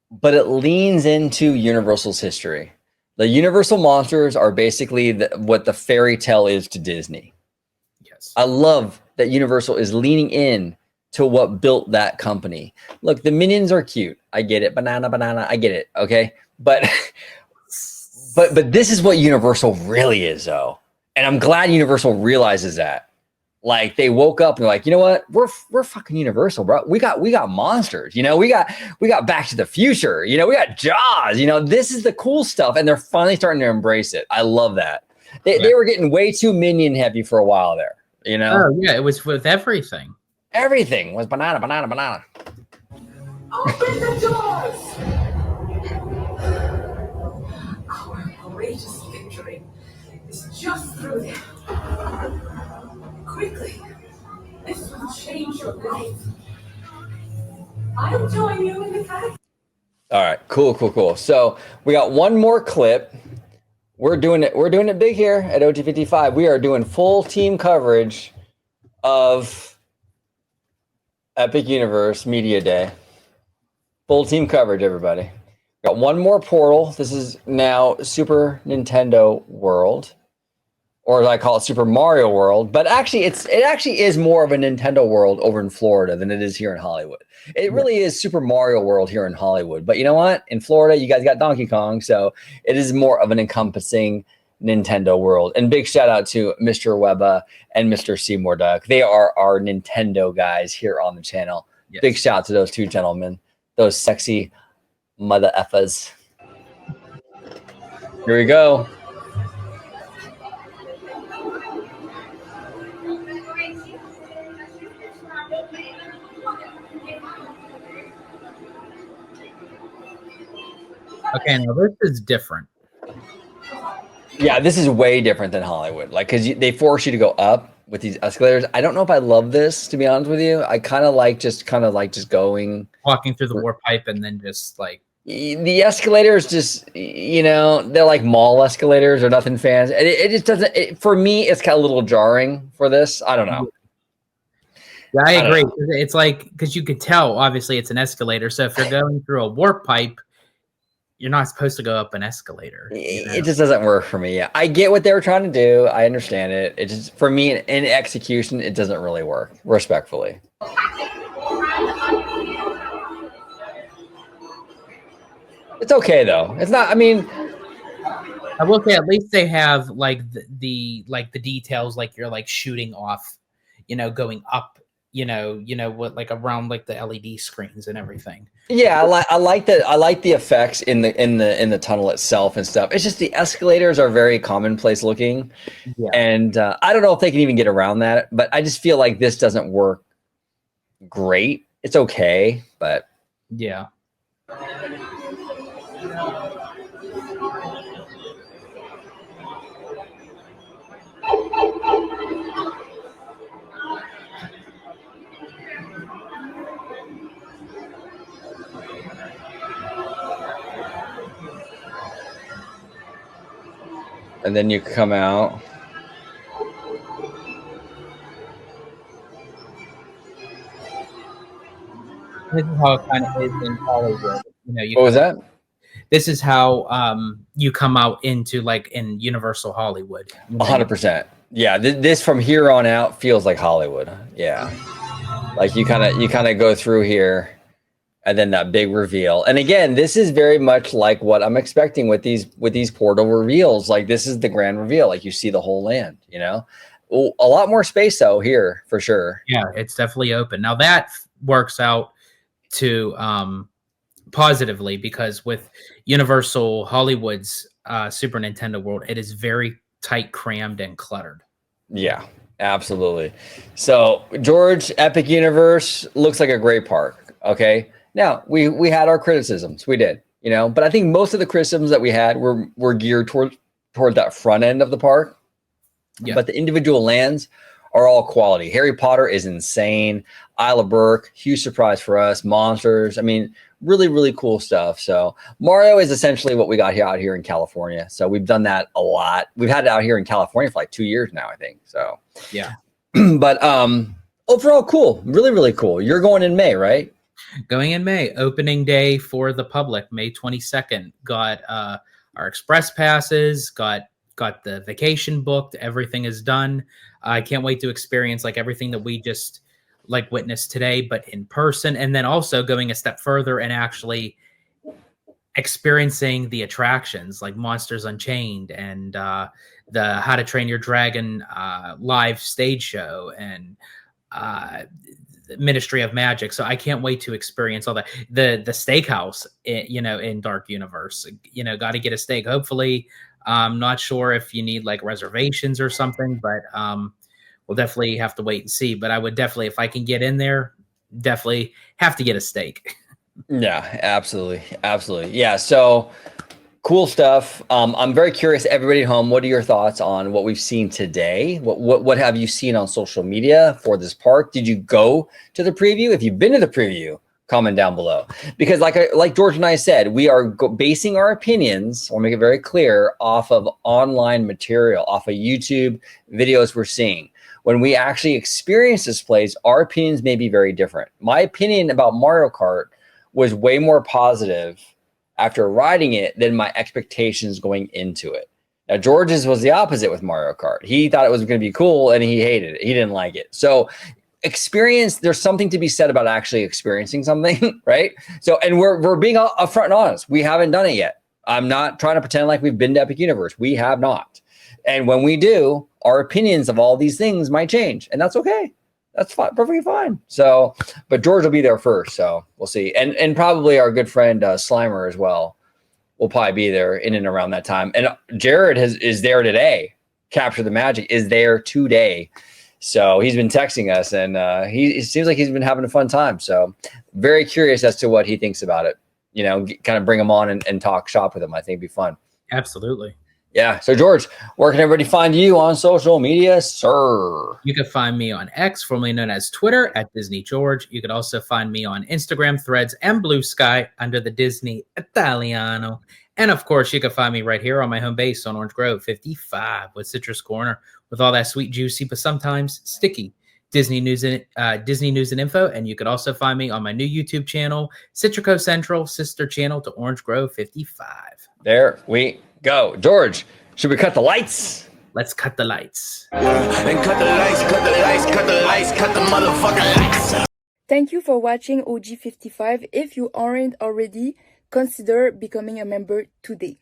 but it leans into Universal's history. The Universal monsters are basically what the fairy tale is to Disney. Yes. I love that Universal is leaning in to what built that company. Look, the minions are cute. I get it. Banana, I get it. Okay. But this is what Universal really is, though. And I'm glad Universal realizes that. Like they woke up and they're like, you know what? We're fucking Universal, bro. We got monsters, you know, we got Back to the Future, you know, we got Jaws, you know, this is the cool stuff. And they're finally starting to embrace it. I love that. They were getting way too minion heavy for a while there, you know? Oh yeah, it was with everything. Everything was banana. Open the doors! Our greatest victory is just through there. Quickly, this will change your life. I'll join you in the cat. All right, cool. So we got one more clip. We're doing it big here at OT55. We are doing full team coverage of Epic Universe Media Day. Full team coverage, everybody. Got one more portal. This is now Super Nintendo World. Or as I call it, Super Mario World. But actually, it actually is more of a Nintendo World over in Florida than it is here in Hollywood. It really is Super Mario World here in Hollywood. But you know what? In Florida, you guys got Donkey Kong, so it is more of an encompassing Nintendo World. And big shout out to Mr. Webba and Mr. Seymour Duck. They are our Nintendo guys here on the channel. Yes. Big shout out to those two gentlemen, those sexy mother effers. Here we go. Okay, now this is different. Yeah, this is way different than Hollywood. Like, because they force you to go up with these escalators. I don't know if I love this, to be honest with you. I kind of like just going, walking through the warp pipe, and then just like the escalators. Just, you know, they're like mall escalators or nothing fancy. It just doesn't. For me, it's kind of a little jarring for this. I don't know. Yeah, I agree. It's like, because you could tell, obviously, it's an escalator. So if you're going through a warp pipe, you're not supposed to go up an escalator. You know? It just doesn't work for me. Yeah, I get what they were trying to do. I understand it. It just, for me, in execution, it doesn't really work. Respectfully. It's okay though. It's not. I mean, I will say at least they have like the details, like you're like shooting off, you know, going up, you know what, like around like the LED screens and everything. Yeah, I like the effects in the tunnel itself and stuff. It's just the escalators are very commonplace looking, yeah. And I don't know if they can even get around that. But I just feel like this doesn't work great. It's okay, but yeah. And then you come out. This is how it kind of is in Hollywood. You know, What was that? This is how you come out into like in Universal Hollywood. 100%. Yeah, this from here on out feels like Hollywood. Yeah, like you kind of go through here, and then that big reveal. And again, this is very much like what I'm expecting with these portal reveals. Like this is the grand reveal. Like you see the whole land. You know, a lot more space though here for sure. Yeah, it's definitely open. Now that works out to positively because with Universal Hollywood's Super Nintendo World, it is very tight, crammed, and cluttered. Yeah, absolutely. So George, Epic Universe looks like a great park. Okay, now we had our criticisms, we did, you know, but I think most of the criticisms that we had were geared toward that front end of the park. Yeah. But the individual lands are all quality. Harry Potter is insane. Isle of Berk, huge surprise for us. Monsters, I mean, really, really cool stuff. So Mario is essentially what we got out here in California. So we've done that a lot. We've had it out here in California for like 2 years now, I think. So yeah. But overall, cool. Really, really cool. You're going in May, right? Going in May. Opening day for the public, May 22nd. Got our express passes, got the vacation booked. Everything is done. I can't wait to experience like everything that we just like witnessed today, but in person. And then also going a step further and actually experiencing the attractions like Monsters Unchained and the How to Train Your Dragon live stage show and Ministry of Magic. So I can't wait to experience all that. The steakhouse, you know, in Dark Universe, you know, got to get a steak. Hopefully, I'm not sure if you need like reservations or something, but we'll definitely have to wait and see. But I would definitely, if I can get in there, definitely have to get a steak. Yeah, absolutely. Absolutely. Yeah. So cool stuff. I'm very curious, everybody at home, what are your thoughts on what we've seen today? What have you seen on social media for this park? Did you go to the preview? If you've been to the preview, comment down below. Because like George and I said, we are basing our opinions, I'll make it very clear, off of online material, off of YouTube videos we're seeing. When we actually experience this place, our opinions may be very different. My opinion about Mario Kart was way more positive after riding it than my expectations going into it. Now, George's was the opposite with Mario Kart. He thought it was going to be cool and he hated it. He didn't like it. So experience, there's something to be said about actually experiencing something, right? So, and we're being upfront and honest. We haven't done it yet. I'm not trying to pretend like we've been to Epic Universe. We have not. And when we do, our opinions of all these things might change, and that's okay. That's fine, perfectly fine. So, but George will be there first, so we'll see. And probably our good friend Slimer as well will probably be there in and around that time. And Jared is there today. Capture the Magic is there today. So he's been texting us, and he seems like he's been having a fun time. So very curious as to what he thinks about it. You know, kind of bring him on and talk shop with him. I think it'd be fun. Absolutely. Yeah. So George, where can everybody find you on social media, sir? You can find me on X, formerly known as Twitter, at Disney George. You could also find me on Instagram, Threads, and Blue Sky under the Disney Italiano. And of course, you can find me right here on my home base on Orange Grove 55 with Citrus Corner, with all that sweet, juicy, but sometimes sticky Disney news and info. And you could also find me on my new YouTube channel, Citrico Central, sister channel to Orange Grove 55. There we go. George, should we cut the lights? Let's cut the lights. And cut the lights, cut the lights, cut the lights, cut the motherfucking lights. Thank you for watching OG55. If you aren't already, consider becoming a member today.